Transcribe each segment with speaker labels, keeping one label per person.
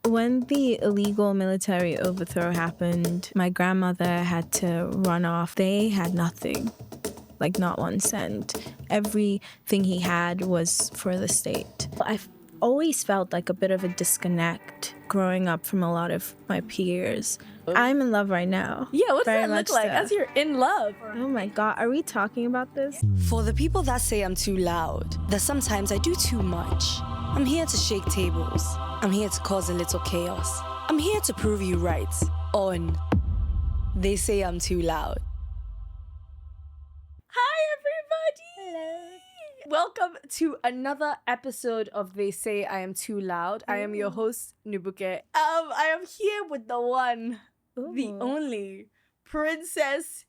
Speaker 1: When the illegal military overthrow happened, my grandmother had to run off. They had nothing, like not 1 cent. Everything he had was for the state. I've always felt like a bit of a disconnect growing up from a lot of my peers. I'm in love right now.
Speaker 2: Yeah, what's
Speaker 1: Very
Speaker 2: that look
Speaker 1: much
Speaker 2: like
Speaker 1: so.
Speaker 2: as you're in love?
Speaker 1: Oh my God, are we talking about this?
Speaker 3: For the people that say I'm too loud, that sometimes I do too much, I'm here to shake tables. I'm here to cause a little chaos. I'm here to prove you right on They Say I'm Too Loud.
Speaker 2: Hi, everybody. Welcome to another episode of They Say I Am Too Loud. I am your host, Nubuke. I am here with the one, the only Princess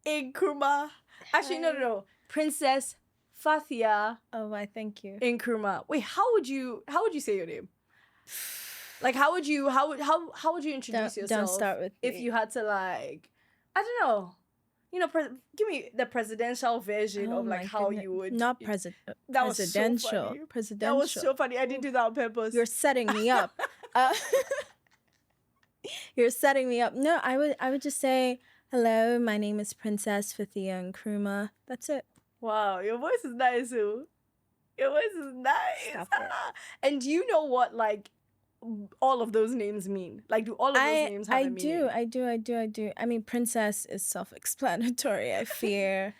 Speaker 2: Nkrumah. Actually, no. Princess Fathia
Speaker 1: Oh, why, thank you.
Speaker 2: Nkrumah. Wait, how would you say your name? Like, how would you introduce yourself?
Speaker 1: Don't start with
Speaker 2: if
Speaker 1: me.
Speaker 2: you had to, like, I don't know, give me the presidential version of like
Speaker 1: my
Speaker 2: how
Speaker 1: goodness.
Speaker 2: you would.
Speaker 1: Not
Speaker 2: That was so
Speaker 1: presidential.
Speaker 2: funny.
Speaker 1: Presidential.
Speaker 2: That was so funny. I didn't do that on purpose.
Speaker 1: You're setting me up. You're setting me up. No, I would just say, hello, my name is Princess Nkrumah. That's it.
Speaker 2: Wow, your voice is nice, too. Your voice is nice.
Speaker 1: Stop it.
Speaker 2: And do you know what, like, all of those names mean? Like, do all of those names have a meaning?
Speaker 1: I do. I mean, princess is self-explanatory, I fear.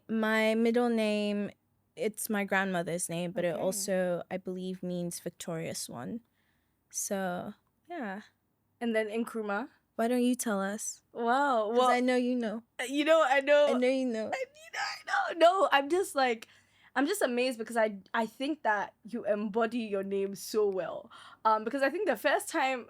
Speaker 1: My middle name, it's my grandmother's name, but it also, I believe, means victorious one. So, yeah.
Speaker 2: And then Nkrumah.
Speaker 1: Why don't you tell us?
Speaker 2: Wow.
Speaker 1: Because I know you know.
Speaker 2: I know.
Speaker 1: I know you know.
Speaker 2: I know. No, I'm just amazed because I think that you embody your name so well. Because I think the first time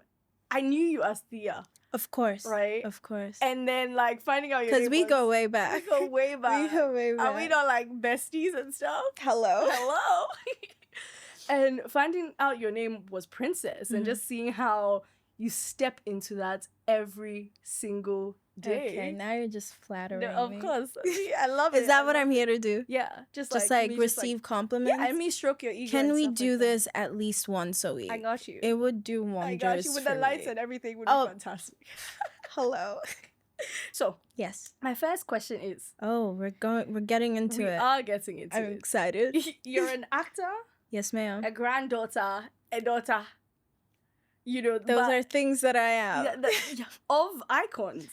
Speaker 2: I knew you as Thea.
Speaker 1: Of course.
Speaker 2: Right?
Speaker 1: Of course.
Speaker 2: And then, like, finding out your name
Speaker 1: because we go way back.
Speaker 2: We go way back. Are we not, like, besties and stuff?
Speaker 1: Hello.
Speaker 2: And finding out your name was Princess and just seeing how you step into that every single day.
Speaker 1: Okay, now you're just flattering me.
Speaker 2: Of course. I love it.
Speaker 1: Is that what I'm here to do?
Speaker 2: Yeah. Just
Speaker 1: receive compliments?
Speaker 2: Yeah, and me stroke your ego.
Speaker 1: Can we do this at least once a week?
Speaker 2: I got you.
Speaker 1: It would do wonders.
Speaker 2: I got you with the lights and everything would be fantastic.
Speaker 1: Hello.
Speaker 2: So,
Speaker 1: yes.
Speaker 2: My first question is.
Speaker 1: Oh, we're getting into it.
Speaker 2: We are getting into it.
Speaker 1: I'm excited.
Speaker 2: You're an actor.
Speaker 1: Yes, ma'am.
Speaker 2: A granddaughter. A daughter.
Speaker 1: Those are things that I am.
Speaker 2: Of icons.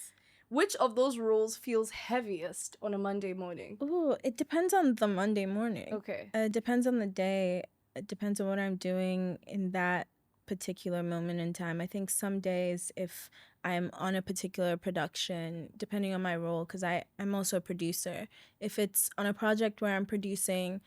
Speaker 2: Which of those roles feels heaviest on a Monday morning?
Speaker 1: Ooh, it depends on the Monday morning.
Speaker 2: Okay.
Speaker 1: It depends on the day. It depends on what I'm doing in that particular moment in time. I think some days if I'm on a particular production, depending on my role, because I'm also a producer, if it's on a project where I'm producing,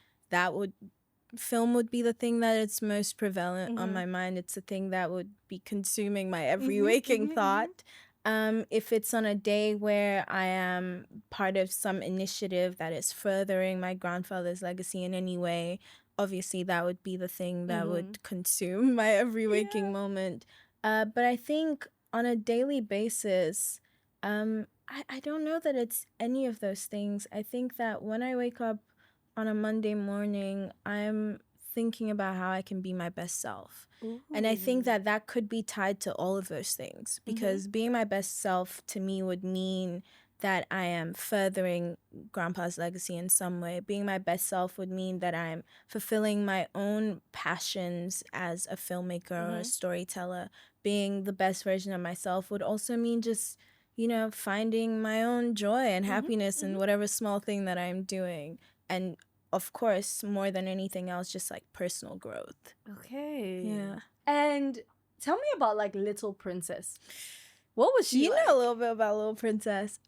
Speaker 1: film would be the thing that it's most prevalent on my mind. It's the thing that would be consuming my every waking thought. If it's on a day where I am part of some initiative that is furthering my grandfather's legacy in any way, obviously that would be the thing that would consume my every waking moment. But I think on a daily basis, I don't know that it's any of those things. I think that when I wake up on a Monday morning, I'm thinking about how I can be my best self. Ooh. And I think that could be tied to all of those things because being my best self to me would mean that I am furthering Grandpa's legacy in some way. Being my best self would mean that I'm fulfilling my own passions as a filmmaker or a storyteller. Being the best version of myself would also mean just, finding my own joy and happiness in whatever small thing that I'm doing. And of course, more than anything else, just like personal growth.
Speaker 2: Okay.
Speaker 1: Yeah.
Speaker 2: And tell me about like Little Princess. What was she like?
Speaker 1: You know a little bit about Little Princess.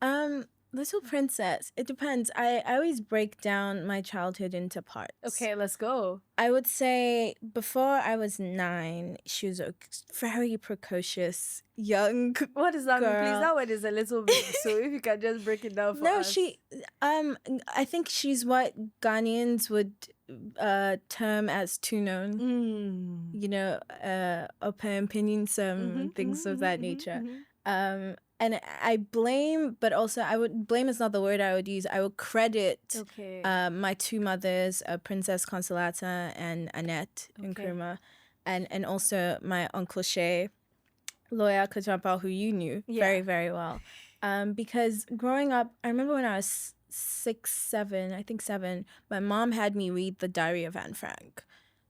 Speaker 1: Little Princess, it depends. I always break down my childhood into parts.
Speaker 2: Okay, let's go.
Speaker 1: I would say before I was 9, she was a very precocious young
Speaker 2: What does that
Speaker 1: girl.
Speaker 2: mean? Please, that word is a little bit. So if you can just break it down for us.
Speaker 1: No, I think she's what Ghanaians would term as too known. Open opinions, things of that nature. And I blame, but also blame is not the word I would use. I would credit my two mothers, Princess Consolata and Annette Nkrumah. and also my Uncle Shay, Loya Kajapal, who you knew very, very well. Because growing up, I remember when I was 6, 7, I think 7, my mom had me read The Diary of Anne Frank,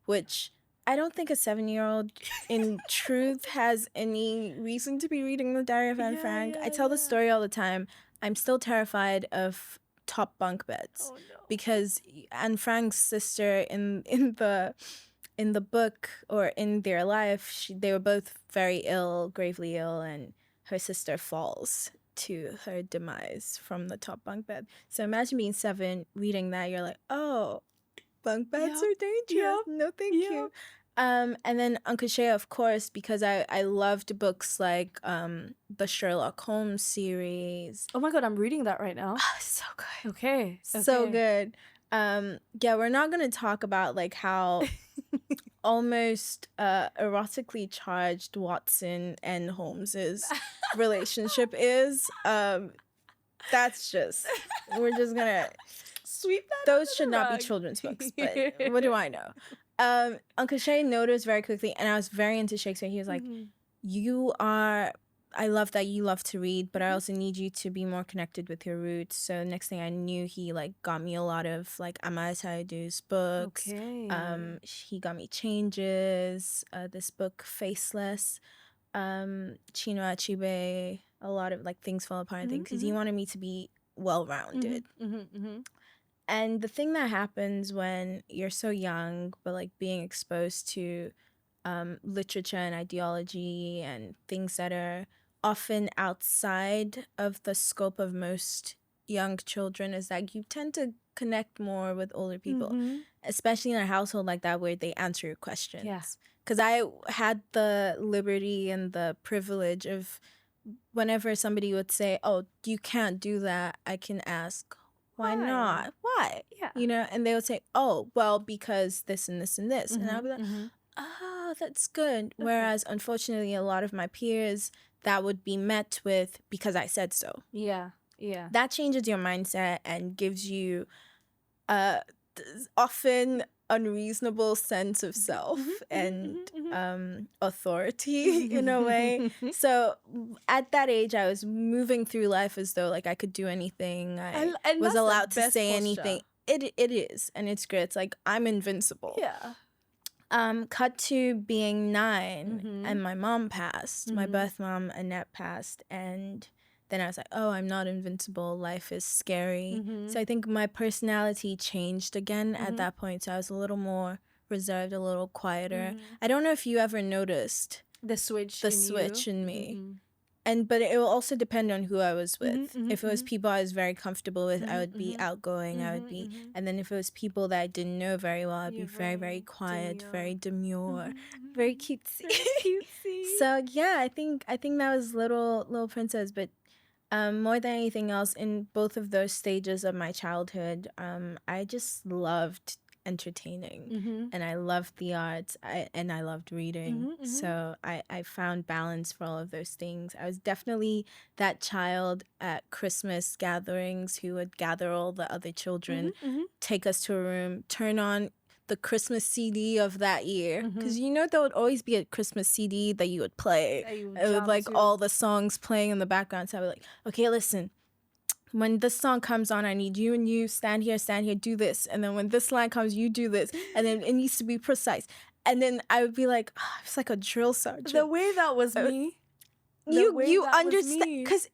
Speaker 1: which I don't think a 7-year-old in truth has any reason to be reading The Diary of Anne Frank. I tell the story all the time. I'm still terrified of top bunk beds because Anne Frank's sister in the book or in their life, they were both very ill, gravely ill, and her sister falls to her demise from the top bunk bed. So imagine being 7, reading that, you're like, oh, bunk beds are dangerous. No, thank you. And then Uncle Shay, of course, because I loved books like the Sherlock Holmes series.
Speaker 2: Oh my God, I'm reading that right now.
Speaker 1: So good.
Speaker 2: Okay.
Speaker 1: So good. We're not going to talk about like how almost erotically charged Watson and Holmes's relationship is. That's just, we're just gonna
Speaker 2: sweep that.
Speaker 1: Those should not be children's books, but what do I know? Uncle Shay noticed very quickly, and I was very into Shakespeare. He was like, I love that you love to read, but I also need you to be more connected with your roots. So next thing I knew, he like got me a lot of like Amaya Saidu's books.
Speaker 2: Okay.
Speaker 1: He got me Changes, this book Faceless, Chinua Achebe, a lot of like Things Fall Apart and things, because he wanted me to be well-rounded. And the thing that happens when you're so young, but like being exposed to literature and ideology and things that are often outside of the scope of most young children, is that you tend to connect more with older people, especially in a household like that where they answer your questions. Because I had the liberty and the privilege of whenever somebody would say, oh, you can't do that, I can ask, why not? Why? You know, and they would say, oh, well, because this and this and this. And I'll be like, oh, that's good. Whereas, unfortunately, a lot of my peers, that would be met with, because I said so. That changes your mindset and gives you often unreasonable sense of self and authority in a way. So at that age, I was moving through life as though like I could do anything. I was allowed to say anything. It is, and it's great. It's like I'm invincible. Cut to being 9 and my mom passed. My birth mom, Annette, passed, and then I was like, oh, I'm not invincible. Life is scary. So I think my personality changed again at that point. So I was a little more reserved, a little quieter. I don't know if you ever noticed
Speaker 2: the switch
Speaker 1: in me. But it will also depend on who I was with. If it was people I was very comfortable with, I would be outgoing. I would be, and then if it was people that I didn't know very well, I'd be very, very quiet, very demure, very cutesy. So yeah, I think that was Little Princess. But more than anything else, in both of those stages of my childhood, I just loved entertaining and I loved the arts and I loved reading. So I found balance for all of those things. I was definitely that child at Christmas gatherings who would gather all the other children, take us to a room, turn on the Christmas CD of that year, because you know there would always be a Christmas CD that you would play with like all the songs playing in the background. So I was like, okay, listen, when this song comes on, I need you and you stand here, do this. And then when this line comes, you do this. And then it needs to be precise. And then I would be like, oh, it's like a drill sergeant.
Speaker 2: The way that was me.
Speaker 1: You understand? Because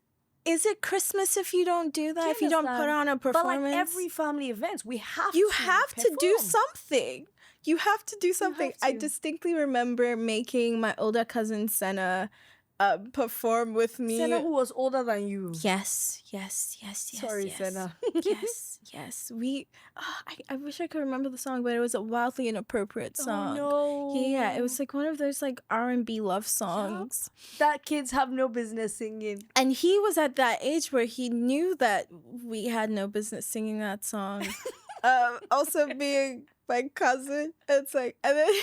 Speaker 1: is it Christmas if you don't do that? If you don't put on a performance?
Speaker 2: But like every family event, you have
Speaker 1: to do something. You have to do something. I distinctly remember making my older cousin Senna perform with me.
Speaker 2: Senna, who was older than you.
Speaker 1: Yes.
Speaker 2: Sorry, Senna.
Speaker 1: yes. We. I wish I could remember the song, but it was a wildly inappropriate song.
Speaker 2: Oh no.
Speaker 1: Yeah, it was like one of those like R&B love songs
Speaker 2: that kids have no business singing.
Speaker 1: And he was at that age where he knew that we had no business singing that song. Also being my cousin, it's like, and then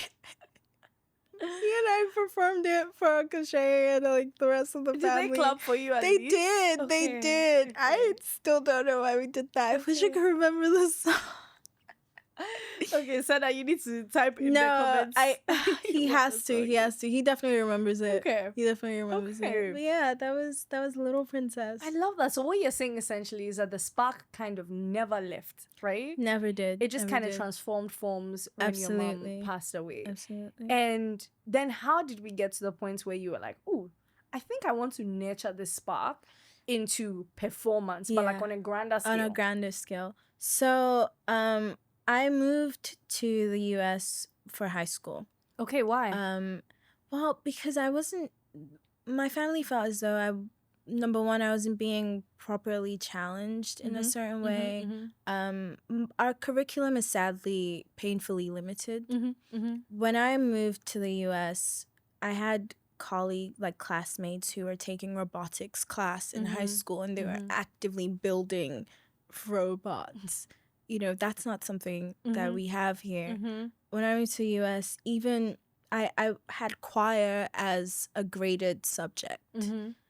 Speaker 1: he and I performed it for Uncle Shay and like the rest of the family.
Speaker 2: Did they clap for you at
Speaker 1: They
Speaker 2: least?
Speaker 1: did. Okay. They did. Okay. I still don't know why we did that. I wish I could remember the song.
Speaker 2: Okay, Sana, you need to type in the
Speaker 1: No,
Speaker 2: comments.
Speaker 1: he
Speaker 2: what
Speaker 1: has
Speaker 2: the
Speaker 1: to.
Speaker 2: song
Speaker 1: He
Speaker 2: is.
Speaker 1: has to. He definitely remembers it.
Speaker 2: Okay.
Speaker 1: He definitely remembers
Speaker 2: Okay.
Speaker 1: it. But yeah, that was Little Princess.
Speaker 2: I love that. So what you're saying essentially is that the spark kind of never left, right?
Speaker 1: Never did.
Speaker 2: It just
Speaker 1: never
Speaker 2: kind of
Speaker 1: did.
Speaker 2: transformed forms when your mom
Speaker 1: Absolutely.
Speaker 2: passed away.
Speaker 1: Absolutely.
Speaker 2: And then how did we get to the point where you were like, oh, I think I want to nurture this spark into performance, but like
Speaker 1: Yeah.
Speaker 2: on a grander scale?
Speaker 1: On a grander scale. So, I moved to the US for high school.
Speaker 2: Okay, why?
Speaker 1: Well, because my family felt as though number one, I wasn't being properly challenged in a certain way. Our curriculum is sadly painfully limited. When I moved to the US, I had classmates who were taking robotics class in high school, and they were actively building robots. You know, that's not something that we have here. When I moved to the US, even I had choir as a graded subject.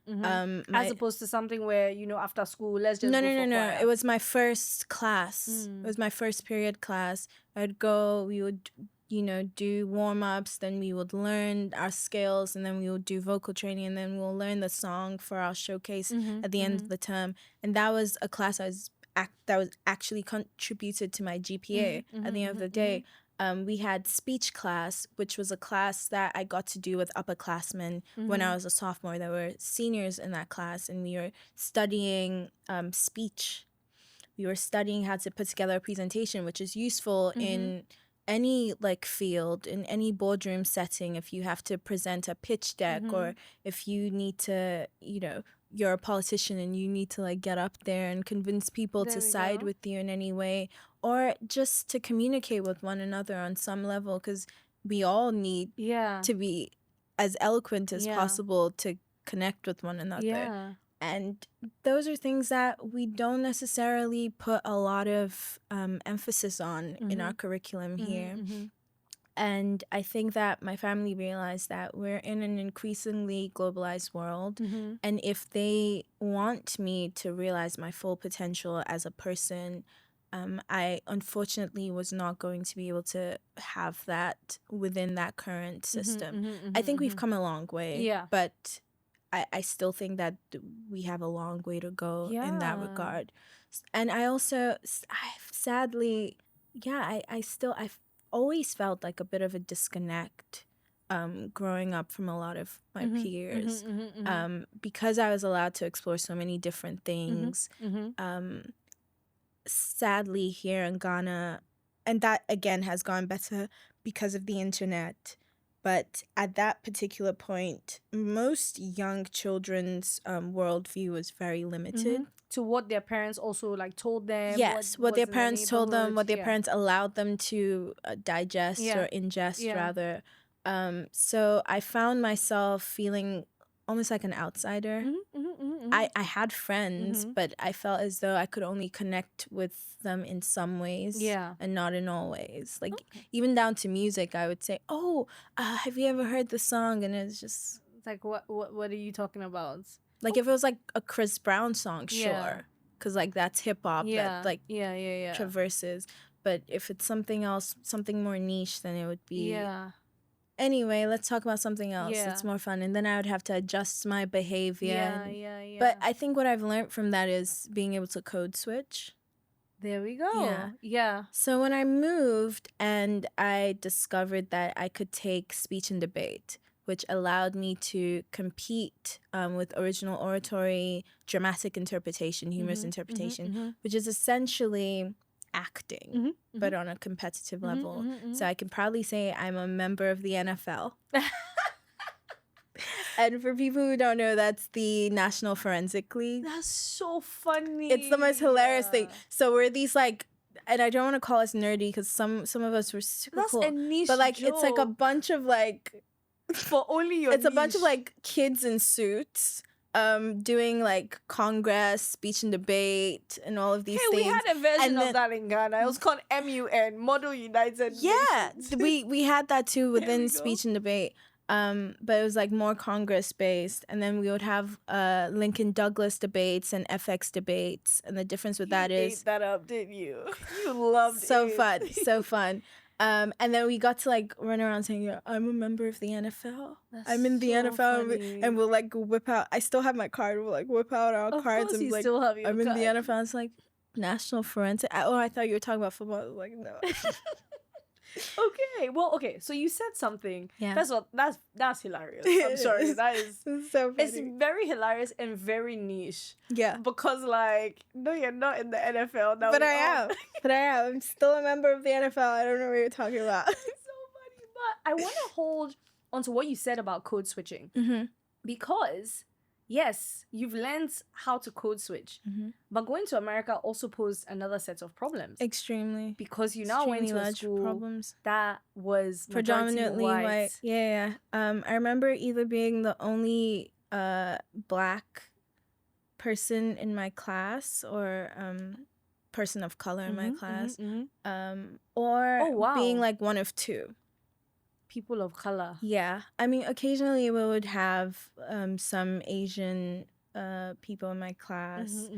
Speaker 2: As opposed to something where, after school, let's just go for choir.
Speaker 1: It was my first class. It was my first period class. I'd go, we would, do warm-ups, then we would learn our scales, and then we would do vocal training, and then we'll learn the song for our showcase at the end of the term. And that was a class that was actually contributed to my GPA at the end of the day. We had speech class, which was a class that I got to do with upperclassmen when I was a sophomore. There were seniors in that class, and we were studying speech. We were studying how to put together a presentation, which is useful in any field, in any boardroom setting. If you have to present a pitch deck, or if you need to, you're a politician and you need to get up there and convince people to side with you in any way, or just to communicate with one another on some level, because we all need to be as eloquent as possible to connect with one another. And those are things that we don't necessarily put a lot of emphasis on in our curriculum here. And I think that my family realized that we're in an increasingly globalized world. And if they want me to realize my full potential as a person, I unfortunately was not going to be able to have that within that current system. I think we've come a long way, but I still think that we have a long way to go in that regard. And I also, sadly, I've always felt like a bit of a disconnect growing up from a lot of my peers, because I was allowed to explore so many different things. Sadly, here in Ghana, and that again has gone better because of the internet, but at that particular point, most young children's worldview was very limited.
Speaker 2: To what their parents also told them.
Speaker 1: Yes, what their parents told them, what their parents allowed them to digest or ingest, rather. So I found myself feeling almost like an outsider. I had friends, but I felt as though I could only connect with them in some ways and not in all ways. Even down to music, I would say, oh, have you ever heard the song? And it's just...
Speaker 2: What are you talking about?
Speaker 1: If it was a Chris Brown song, sure. Because that's hip-hop that traverses. But if it's something else, something more niche, then it would be... Anyway, let's talk about something else. It's more fun. And then I would have to adjust my behavior. But I think what I've learned from that is being able to code switch.
Speaker 2: There we go. Yeah.
Speaker 1: So when I moved and I discovered that I could take speech and debate, which allowed me to compete with original oratory, dramatic interpretation, humorous interpretation, which is essentially acting, but on a competitive level. So I can proudly say I'm a member of the NFL. And for people who don't know, that's the National Forensic League.
Speaker 2: That's so funny.
Speaker 1: It's the most hilarious thing. So we're these and I don't want to call us nerdy because some of us were super cool.
Speaker 2: That's a niche
Speaker 1: but
Speaker 2: joke.
Speaker 1: It's a bunch of
Speaker 2: for only your
Speaker 1: it's
Speaker 2: niche.
Speaker 1: A bunch of kids in suits doing Congress, speech and debate, and all of these things.
Speaker 2: We had a version of that in Ghana. It was called MUN, Model United
Speaker 1: Yeah,
Speaker 2: Nations.
Speaker 1: we had that too within speech and debate. but it was like more Congress based, and then we would have Lincoln Douglas debates and FX debates, and the difference with that is
Speaker 2: ate that up, didn't you? You loved
Speaker 1: so
Speaker 2: it.
Speaker 1: fun, so fun. And then we got to like run around saying, yeah, I'm a member of the NFL. I'm in the
Speaker 2: so
Speaker 1: NFL,
Speaker 2: funny.
Speaker 1: and we'll like whip out. I still have my card. We'll like whip out our
Speaker 2: Of
Speaker 1: cards
Speaker 2: course
Speaker 1: and
Speaker 2: you
Speaker 1: like,
Speaker 2: still have your
Speaker 1: I'm in the
Speaker 2: card.
Speaker 1: NFL. It's like National Forensic. I thought you were talking about football. I was like, no.
Speaker 2: Okay, well, okay. So you said something.
Speaker 1: Yeah.
Speaker 2: First of all, that's hilarious. I'm sorry. That is.
Speaker 1: It's so funny.
Speaker 2: It's very hilarious and very niche.
Speaker 1: Yeah.
Speaker 2: Because like, no, you're not in the NFL now.
Speaker 1: But I am. But I am. I'm still a member of the NFL. I don't know what you're talking about.
Speaker 2: It's so funny. But I want to hold onto what you said about code switching.
Speaker 1: Mm-hmm.
Speaker 2: Because, yes, you've learned how to code switch.
Speaker 1: Mm-hmm.
Speaker 2: But going to America also posed another set of problems.
Speaker 1: Extremely.
Speaker 2: Because you now went to a
Speaker 1: large
Speaker 2: school
Speaker 1: problems.
Speaker 2: that was
Speaker 1: Predominantly white. Yeah. I remember either being the only black person in my class or person of color in my class, or being like one of two.
Speaker 2: People of color.
Speaker 1: Yeah. I mean, occasionally we would have some Asian people in my class.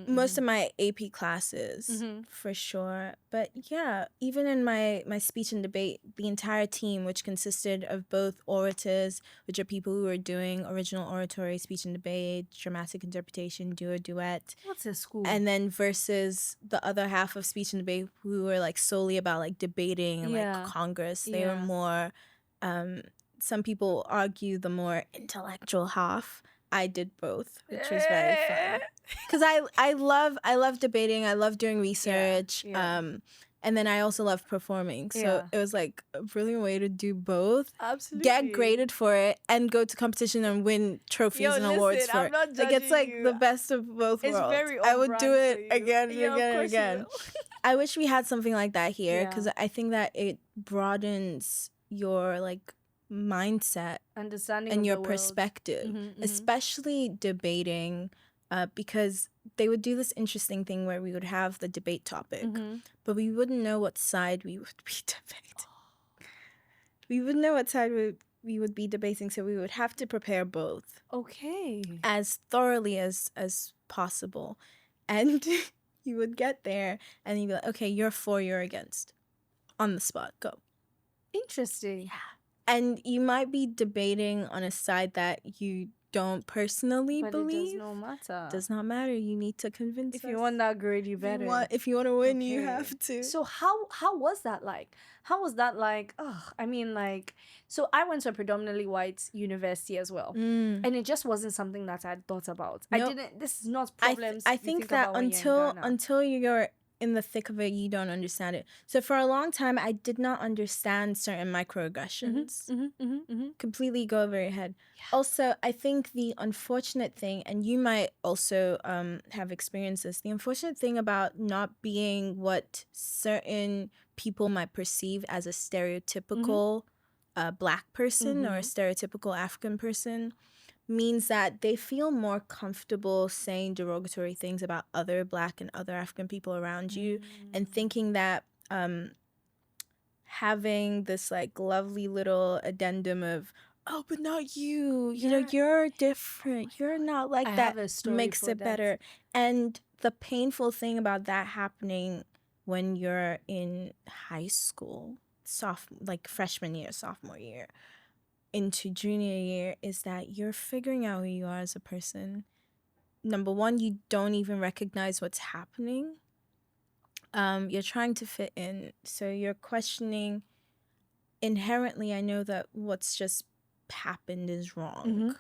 Speaker 1: Most of my AP classes, for sure. But yeah, even in my speech and debate, the entire team, which consisted of both orators, which are people who are doing original oratory, speech and debate, dramatic interpretation, duet.
Speaker 2: What's a school?
Speaker 1: And then versus the other half of speech and debate who were like solely about like debating and like Congress. They were more, some people argue the more intellectual half. I did both, which was very fun. Because I love debating. I love doing research. And then I also love performing. So it was like a brilliant way to do both.
Speaker 2: Absolutely.
Speaker 1: Get graded for it and go to competition and win trophies and awards for it. Like it's like the best of both worlds.
Speaker 2: Very
Speaker 1: I would do it again and
Speaker 2: Yeah,
Speaker 1: again and again. I wish we had something like that here because I think that it broadens your like mindset,
Speaker 2: understanding,
Speaker 1: and
Speaker 2: of
Speaker 1: your
Speaker 2: the world.
Speaker 1: perspective, especially debating. Because they would do this interesting thing where we would have the debate topic, but we wouldn't know what side we would be debating. We wouldn't know what side we would be debating, so we would have to prepare both.
Speaker 2: Okay.
Speaker 1: As thoroughly as possible. And you would get there and you'd be like, okay, you're for, you're against. On the spot, go.
Speaker 2: Interesting.
Speaker 1: Yeah. And you might be debating on a side that you don't personally believe.
Speaker 2: It does not matter.
Speaker 1: Does not matter. You need to convince
Speaker 2: If
Speaker 1: us.
Speaker 2: you want that grade, you better.
Speaker 1: If you want to win, you have to.
Speaker 2: So how was that like? How was that like? I mean, like, so I went to a predominantly white university as well, and it just wasn't something that I'd thought about.
Speaker 1: Nope.
Speaker 2: I didn't. This is not problems.
Speaker 1: I think that until you're in the thick of it, you don't understand it. So for a long time, I did not understand certain microaggressions. Completely go over your head. Yeah. Also, I think the unfortunate thing, and you might also have experienced this, the unfortunate thing about not being what certain people might perceive as a stereotypical black person or a stereotypical African person means that they feel more comfortable saying derogatory things about other black and other African people around you, and thinking that having this like lovely little addendum of, oh, but not you, you know, you're different, you're not like that, makes it better. And the painful thing about that happening when you're in high school, freshman year, sophomore year, into junior year, is that you're figuring out who you are as a person. Number one, you don't even recognize what's happening. You're trying to fit in. So you're questioning, inherently, I know that what's just happened is wrong.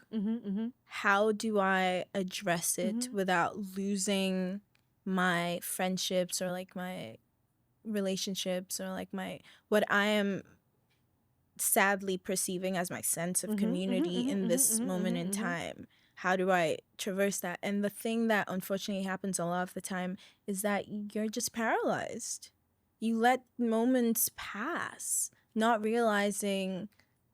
Speaker 1: How do I address it without losing my friendships or like my relationships or like what I am sadly perceiving as my sense of community in this moment in time? How do I traverse that? And the thing that unfortunately happens a lot of the time is that you're just paralyzed. You let moments pass, not realizing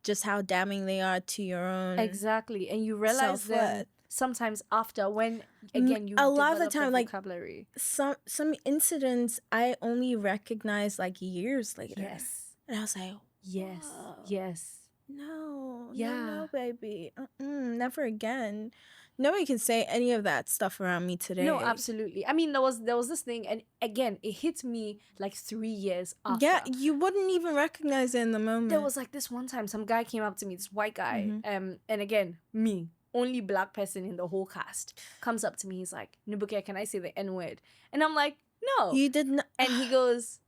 Speaker 1: just how damning they are to your own
Speaker 2: exactly. And you realize that sometimes after, when again you
Speaker 1: a lot of the time, like
Speaker 2: vocabulary.
Speaker 1: Some incidents I only recognize like years later.
Speaker 2: Yes.
Speaker 1: And I was like,
Speaker 2: yes,
Speaker 1: whoa.
Speaker 2: yes.
Speaker 1: No,
Speaker 2: Yeah.
Speaker 1: no, baby. Never again. Nobody can say any of that stuff around me today.
Speaker 2: No, absolutely. I mean, there was this thing, and again, it hit me like 3 years after.
Speaker 1: Yeah, you wouldn't even recognize it in the moment.
Speaker 2: There was like this one time, some guy came up to me, this white guy, and again, me, only black person in the whole cast, comes up to me. He's like, Nubuke, can I say the N-word? And I'm like, no.
Speaker 1: You did not.
Speaker 2: And he goes,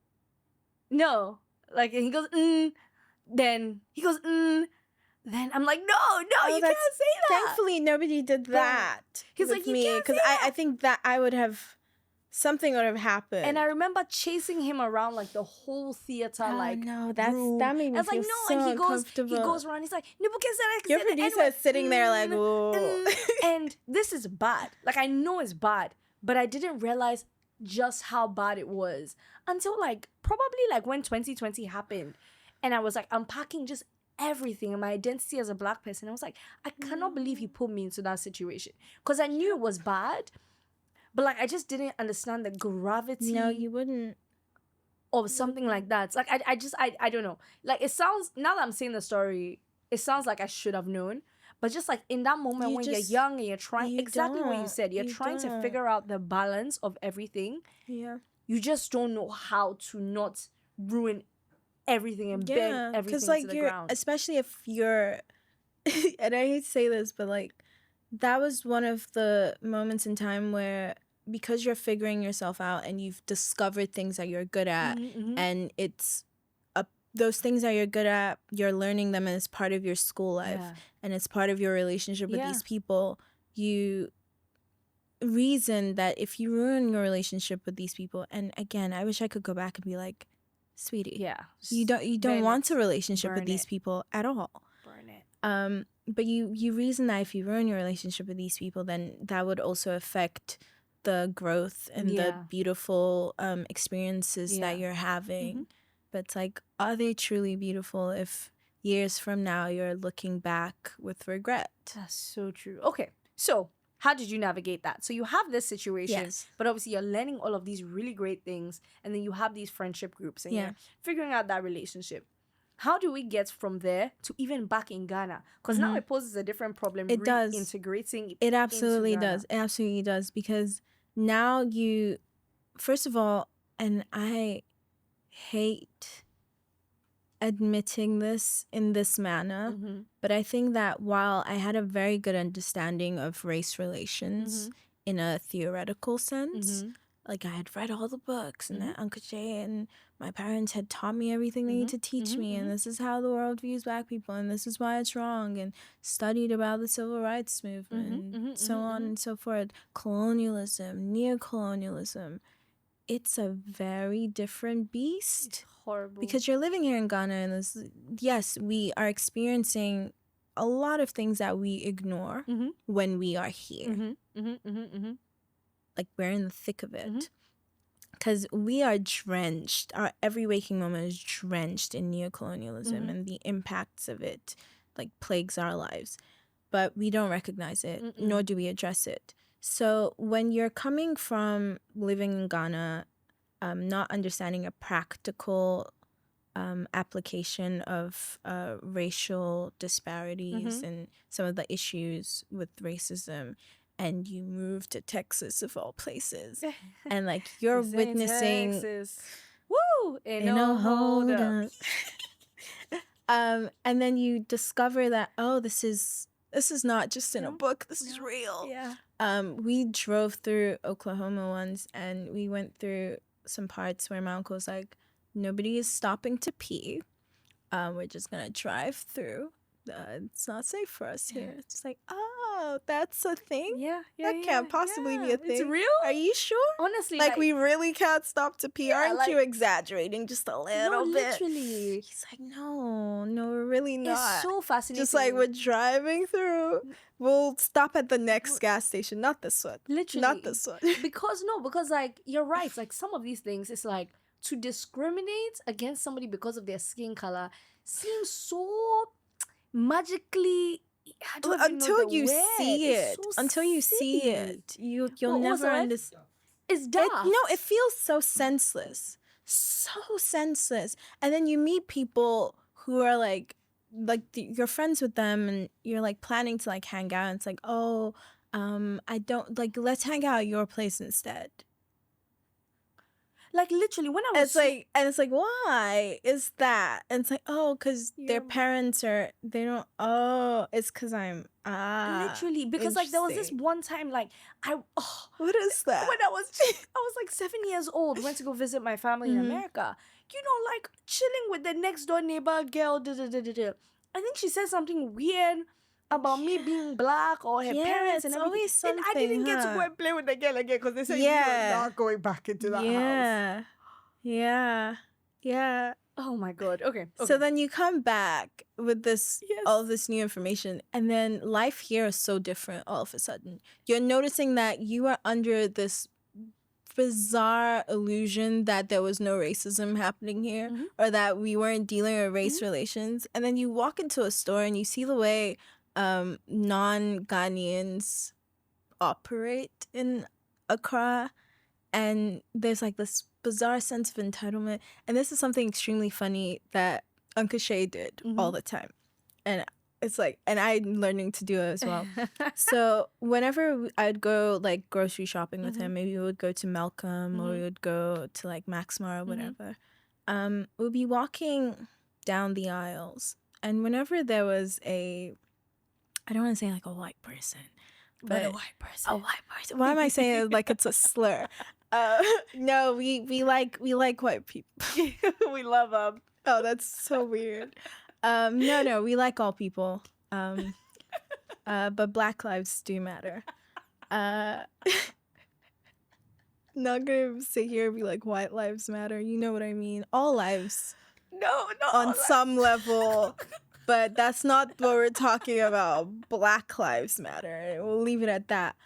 Speaker 2: no. Like, and he goes, Then he goes, Then I'm like, no, you can't say that.
Speaker 1: Thankfully, nobody did that.
Speaker 2: He's
Speaker 1: with
Speaker 2: like, you
Speaker 1: me,
Speaker 2: can't say
Speaker 1: I think that I would have, something would have happened.
Speaker 2: And I remember chasing him around like the whole theater,
Speaker 1: no,
Speaker 2: room.
Speaker 1: that made me
Speaker 2: I was
Speaker 1: feel
Speaker 2: like, no,
Speaker 1: so
Speaker 2: and
Speaker 1: uncomfortable.
Speaker 2: he goes around, he's like, Nubuke said I can
Speaker 1: Your
Speaker 2: say the
Speaker 1: producer
Speaker 2: N-word.
Speaker 1: is sitting there like, whoa.
Speaker 2: And this is bad. Like, I know it's bad, but I didn't realize just how bad it was until like probably like when 2020 happened, and I was like unpacking just everything and my identity as a black person. I was like, I cannot believe he put me into that situation, because I knew it was bad, but like I just didn't understand the gravity.
Speaker 1: No, you wouldn't.
Speaker 2: Of something like that. It's like I don't know. Like, it sounds, now that I'm saying the story, it sounds like I should have known. But just like in that moment when you're young and you're trying, exactly what you said, you're trying to figure out the balance of everything.
Speaker 1: Yeah.
Speaker 2: You just don't know how to not ruin everything and bend everything
Speaker 1: like,
Speaker 2: to the ground.
Speaker 1: especially if you're, and I hate to say this, but like, that was one of the moments in time where, because you're figuring yourself out and you've discovered things that you're good at, and it's those things that you're good at, you're learning them, and it's part of your school life, and it's part of your relationship with these people. You reason that if you ruin your relationship with these people, and again, I wish I could go back and be like, sweetie, you don't want a relationship with these people at all.
Speaker 2: Burn it.
Speaker 1: But you reason that if you ruin your relationship with these people, then that would also affect the growth and the beautiful experiences that you're having. But it's like, are they truly beautiful if years from now you're looking back with regret?
Speaker 2: That's so true. Okay, so how did you navigate that? So you have this situation, but obviously you're learning all of these really great things, and then you have these friendship groups, and you're figuring out that relationship. How do we get from there to even back in Ghana? Because now it poses a different problem.
Speaker 1: It does.
Speaker 2: Integrating.
Speaker 1: It absolutely does. It absolutely does. Because now you, first of all, and I hate admitting this in this manner, but I think that while I had a very good understanding of race relations in a theoretical sense, like I had read all the books and that Uncle Jay and my parents had taught me everything they need to teach me, and this is how the world views black people, and this is why it's wrong, and studied about the civil rights movement, so on and so forth, colonialism, neocolonialism. It's a very different beast.
Speaker 2: It's horrible.
Speaker 1: Because you're living here in Ghana, and yes, we are experiencing a lot of things that we ignore when we are here. Like, we're in the thick of it. Because we are drenched. Our every waking moment is drenched in neocolonialism, and the impacts of it, like, plagues our lives. But we don't recognize it, nor do we address it. So when you're coming from living in Ghana, not understanding a practical application of racial disparities and some of the issues with racism, and you move to Texas of all places, and like you're witnessing
Speaker 2: Texas. Woo! Ain't no hold up.
Speaker 1: And then you discover that, oh, this is not just in a book, this is real. We drove through Oklahoma once, and we went through some parts where my uncle was like, nobody is stopping to pee. We're just gonna drive through. It's not safe for us here. It's just like, oh, that's a thing? That can't possibly be a thing.
Speaker 2: It's real?
Speaker 1: Are you sure?
Speaker 2: Honestly,
Speaker 1: like we really can't stop to pee? Aren't you exaggerating just a little bit?
Speaker 2: Literally.
Speaker 1: He's like, no, we're really not.
Speaker 2: It's so fascinating.
Speaker 1: Just like we're driving through. We'll stop at the next gas station. Not this one.
Speaker 2: Literally.
Speaker 1: Not this one.
Speaker 2: because like, you're right. Like, some of these things, it's like, to discriminate against somebody because of their skin color seems so magically,
Speaker 1: until you see it. Until you see it. You'll never understand.
Speaker 2: It's dark.
Speaker 1: It feels so senseless. So senseless. And then you meet people who are like like you're friends with them and you're like planning to like hang out, and it's like, oh, I don't like, let's hang out at your place instead.
Speaker 2: Like literally, when I was
Speaker 1: It's like, and it's like, why is that? And it's like, oh, because their parents are, they don't, oh, it's because I'm,
Speaker 2: literally, because like there was this
Speaker 1: interesting.
Speaker 2: one time, like
Speaker 1: What is that?
Speaker 2: when I was like 7 years old, went to go visit my family in America. You know, like chilling with the next door neighbor girl. I think she said something weird about me being black or her parents and
Speaker 1: it's
Speaker 2: everything.
Speaker 1: always something,
Speaker 2: And I didn't get to go and play with the girl again because they said you are not going back into that house.
Speaker 1: Yeah.
Speaker 2: Oh my god. Okay.
Speaker 1: So then you come back with this, all of this new information, and then life here is so different all of a sudden. You're noticing that you are under this bizarre illusion that there was no racism happening here, or that we weren't dealing with race relations. And then you walk into a store and you see the way non-Ghanaians operate in Accra, and there's like this bizarre sense of entitlement. And this is something extremely funny that Uncle Shay did all the time, and it's like, and I'm learning to do it as well. So whenever I'd go like grocery shopping with him, maybe we would go to Malcolm or we would go to like Maxmar or whatever, we'd be walking down the aisles, and whenever there was a, I don't want to say like a white person, but
Speaker 2: a white person.
Speaker 1: A white person. Why am I saying it like it's a slur? No, we like white people.
Speaker 2: We love them.
Speaker 1: Oh, that's so weird. No, we like all people. But Black lives do matter. Not gonna sit here and be like white lives matter. You know what I mean? All lives.
Speaker 2: No,
Speaker 1: on some level. But that's not what we're talking about. Black lives matter. We'll leave it at that.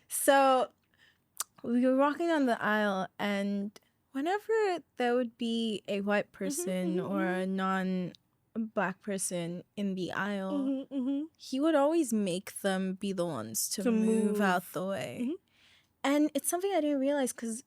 Speaker 1: So we were walking down the aisle, and whenever there would be a white person or a non-Black person in the aisle, he would always make them be the ones to move out the way. And it's something I didn't realize, because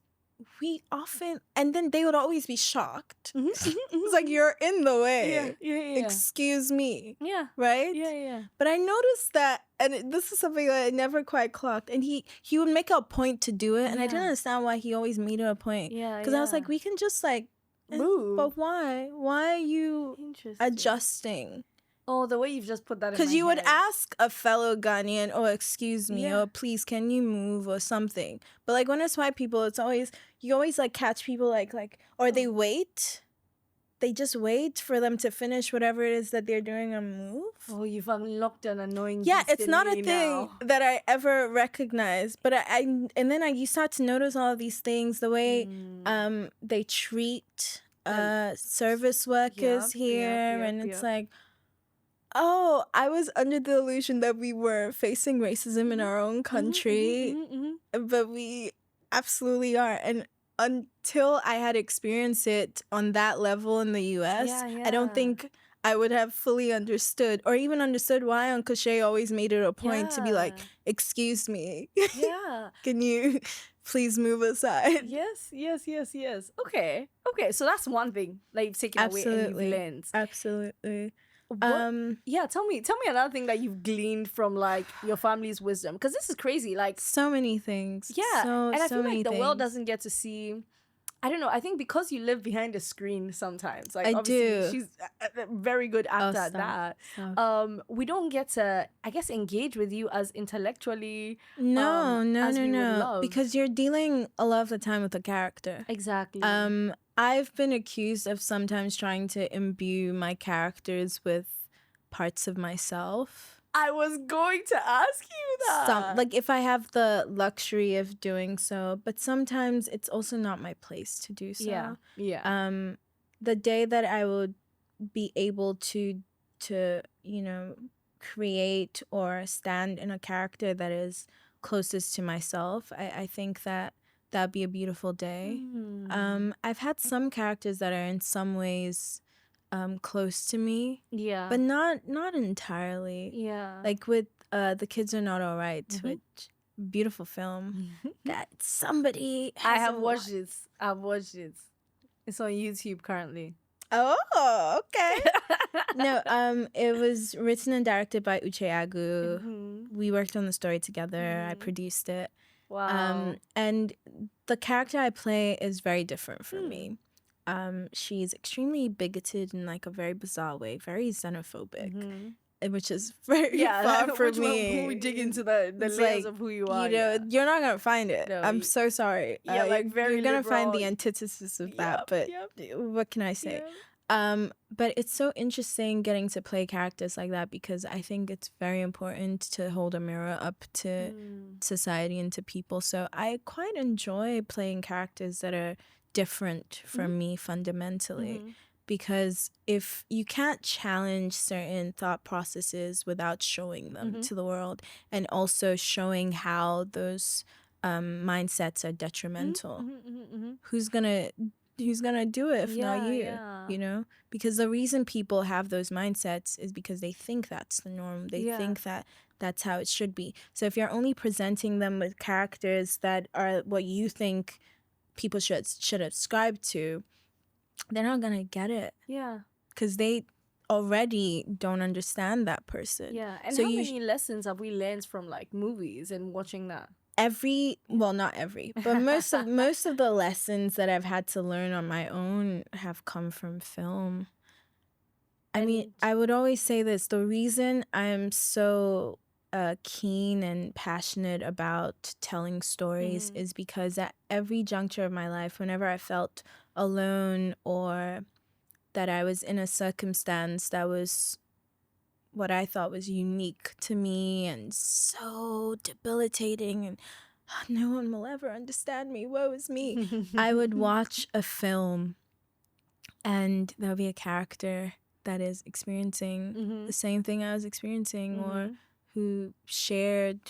Speaker 1: we often, and then they would always be shocked. It's like, you're in the way.
Speaker 2: Yeah.
Speaker 1: Excuse me.
Speaker 2: Yeah.
Speaker 1: Right?
Speaker 2: Yeah.
Speaker 1: But I noticed that, and this is something that I never quite clocked, and he would make a point to do it, and I didn't understand why he always made it a point. Because I was like, we can just like
Speaker 2: move.
Speaker 1: But why? Why are you adjusting?
Speaker 2: Oh, the way you've just put that in my
Speaker 1: Because you would
Speaker 2: head.
Speaker 1: ask a fellow Ghanaian, oh, excuse me, or please, can you move, or something. But like when it's white people, it's always, you always like catch people like, or they wait. They just wait for them to finish whatever it is that they're doing and move.
Speaker 2: Oh, you've unlocked an annoying
Speaker 1: it's not a thing
Speaker 2: now.
Speaker 1: that I ever recognized. But and then you start to notice all of these things, the way they treat service workers here. And it's like, oh, I was under the illusion that we were facing racism in our own country, but we absolutely are. And until I had experienced it on that level in the US, I don't think I would have fully understood, or even understood why Uncle Shay always made it a point to be like, excuse me. Can you please move aside?
Speaker 2: Yes. Okay, so that's one thing that you've taken away and you've learned.
Speaker 1: Absolutely.
Speaker 2: Tell me another thing that you've gleaned from like your family's wisdom, because this is crazy. Like
Speaker 1: so many things.
Speaker 2: And I feel like the
Speaker 1: things.
Speaker 2: world doesn't get to see. I don't know. I think because you live behind a screen sometimes. Like
Speaker 1: I do.
Speaker 2: She's a very good actor at that. We don't get to, I guess, engage with you as intellectually.
Speaker 1: No. Because you're dealing a lot of the time with a character.
Speaker 2: Exactly.
Speaker 1: I've been accused of sometimes trying to imbue my characters with parts of myself.
Speaker 2: I was going to ask you that.
Speaker 1: Like if I have the luxury of doing so, but sometimes it's also not my place to do so.
Speaker 2: Yeah.
Speaker 1: The day that I would be able to create or stand in a character that is closest to myself, I think that'd be a beautiful day. I've had some characters that are in some ways close to me, but not entirely. Like with The Kids Are Not All Right, which beautiful film that somebody has
Speaker 2: I have watched it. I've watched it. It's on YouTube currently.
Speaker 1: Oh, okay. No, it was written and directed by Uche Agu. We worked on the story together. I produced it.
Speaker 2: Wow.
Speaker 1: And the character I play is very different from me. She's extremely bigoted in like a very bizarre way, very xenophobic, which is very far from me.
Speaker 2: When we dig into the
Speaker 1: It's
Speaker 2: layers
Speaker 1: like,
Speaker 2: of who you are,
Speaker 1: you're not gonna find it.
Speaker 2: No,
Speaker 1: I'm so sorry.
Speaker 2: yeah, like very
Speaker 1: you're gonna find
Speaker 2: liberal.
Speaker 1: the antithesis of that. But what can I say?
Speaker 2: Yep.
Speaker 1: But it's so interesting getting to play characters like that because I think it's very important to hold a mirror up to society and to people. So I quite enjoy playing characters that are different from me fundamentally. Because if you can't challenge certain thought processes without showing them to the world and also showing how those mindsets are detrimental, who's gonna do it if not you?
Speaker 2: Yeah.
Speaker 1: You know, because the reason people have those mindsets is because they think that's the norm. They think that that's how it should be. So if you're only presenting them with characters that are what you think people should ascribe to, they're not gonna get it.
Speaker 2: Yeah.
Speaker 1: Because they already don't understand that person.
Speaker 2: Yeah. And
Speaker 1: so
Speaker 2: how many lessons have we learned from like movies and watching that?
Speaker 1: Not every, but most of the lessons that I've had to learn on my own have come from film. I mean, I would always say this: the reason I'm so keen and passionate about telling stories is because at every juncture of my life, whenever I felt alone or that I was in a circumstance that was what I thought was unique to me and so debilitating and no one will ever understand me, woe is me, I would watch a film and there'll be a character that is experiencing the same thing I was experiencing or who shared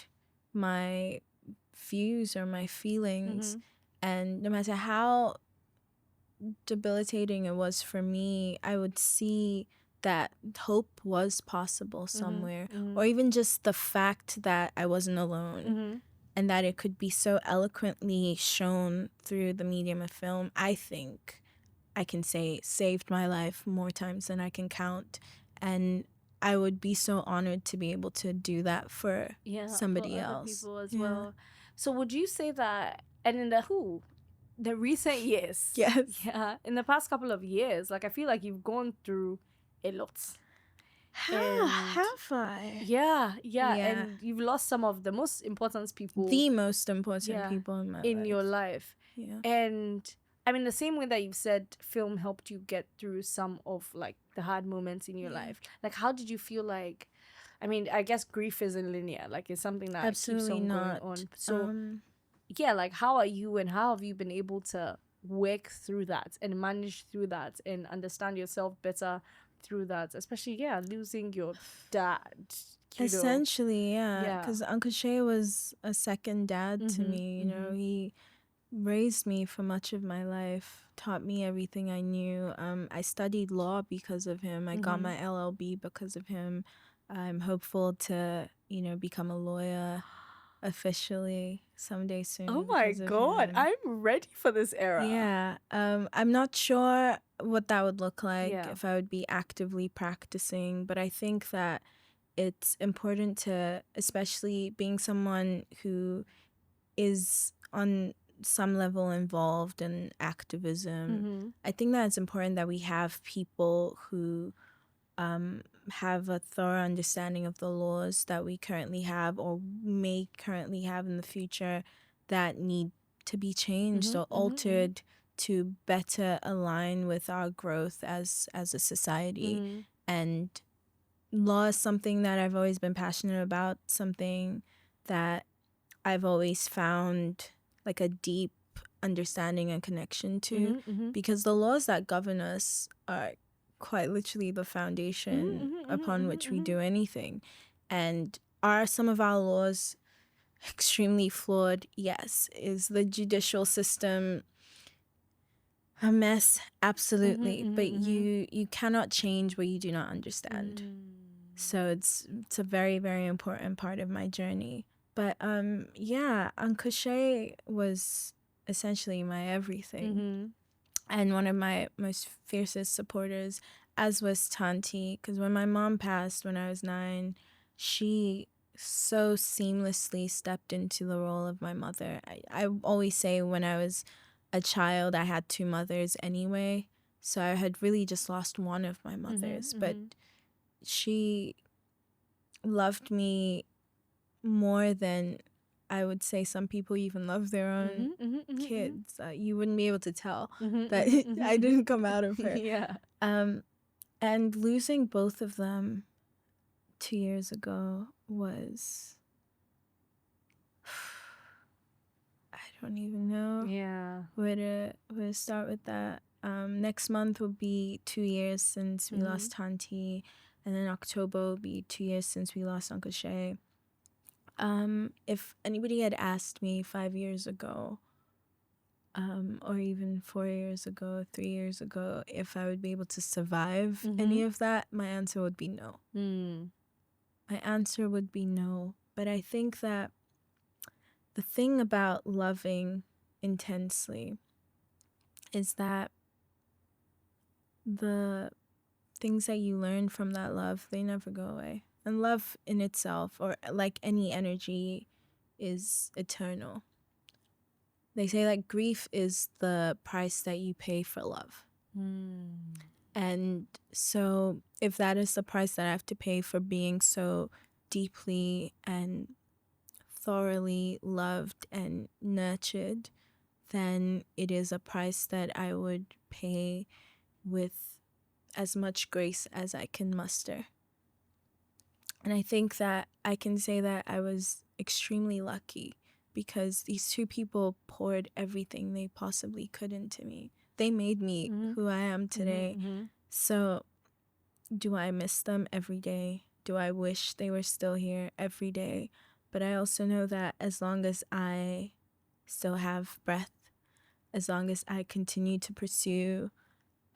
Speaker 1: my views or my feelings. And no matter how debilitating it was for me, I would see that hope was possible somewhere, or even just the fact that I wasn't alone and that it could be so eloquently shown through the medium of film. I think I can say saved my life more times than I can count, and I would be so honored to be able to do that for somebody
Speaker 2: for
Speaker 1: else.
Speaker 2: other people as well. So would you say that, and in the recent years, in the past couple of years, like I feel like you've gone through a lot.
Speaker 1: Have I?
Speaker 2: Yeah. And you've lost some of the most important people.
Speaker 1: The most important people in
Speaker 2: your life.
Speaker 1: Yeah.
Speaker 2: And I mean, the same way that you've said film helped you get through some of like the hard moments in your life. Like, how did you feel like? I mean, I guess grief isn't linear. Like, it's something that
Speaker 1: absolutely
Speaker 2: keeps on
Speaker 1: not
Speaker 2: going on. So, like, how are you and how have you been able to work through that and manage through that and understand yourself better through that, especially losing your dad
Speaker 1: essentially because Uncle Shay was a second dad to me. You know, he raised me for much of my life, taught me everything I knew. I studied law because of him. I got my LLB because of him. I'm hopeful to become a lawyer officially someday soon.
Speaker 2: Oh my god, I'm ready for this era.
Speaker 1: I'm not sure what that would look like if I would be actively practicing, but I think that it's important to, especially being someone who is on some level involved in activism, I think that it's important that we have people who have a thorough understanding of the laws that we currently have or may currently have in the future that need to be changed or altered to better align with our growth as a society. And law is something that I've always been passionate about, something that I've always found like a deep understanding and connection to, because the laws that govern us are quite literally the foundation upon which we do anything. And are some of our laws extremely flawed? Yes. Is the judicial system a mess? Absolutely. But you cannot change what you do not understand. So it's a very, very important part of my journey. But Uncle Shay was essentially my everything. and one of my most fiercest supporters, as was Tanti, because when my mom passed when I was 9, she so seamlessly stepped into the role of my mother. I always say when I was a child, I had 2 mothers anyway, so I had really just lost one of my mothers, but she loved me more than I would say some people even love their own kids. You wouldn't be able to tell that I didn't come out of her.
Speaker 2: Yeah.
Speaker 1: And losing both of them 2 years ago was, I don't even know
Speaker 2: Yeah.
Speaker 1: where to start with that. Next month will be 2 years since we lost Tanti, and then October will be 2 years since we lost Uncle Shay. If anybody had asked me 5 years ago, or even 4 years ago, 3 years ago, if I would be able to survive any of that, my answer would be no. My answer would be no. But I think that the thing about loving intensely is that the things that you learn from that love, they never go away. And love in itself, or like any energy, is eternal. They say like grief is the price that you pay for love. And so if that is the price that I have to pay for being so deeply and thoroughly loved and nurtured, then it is a price that I would pay with as much grace as I can muster. And I think that I can say that I was extremely lucky because these 2 people poured everything they possibly could into me. They made me who I am today. So do I miss them every day? Do I wish they were still here every day? But I also know that as long as I still have breath, as long as I continue to pursue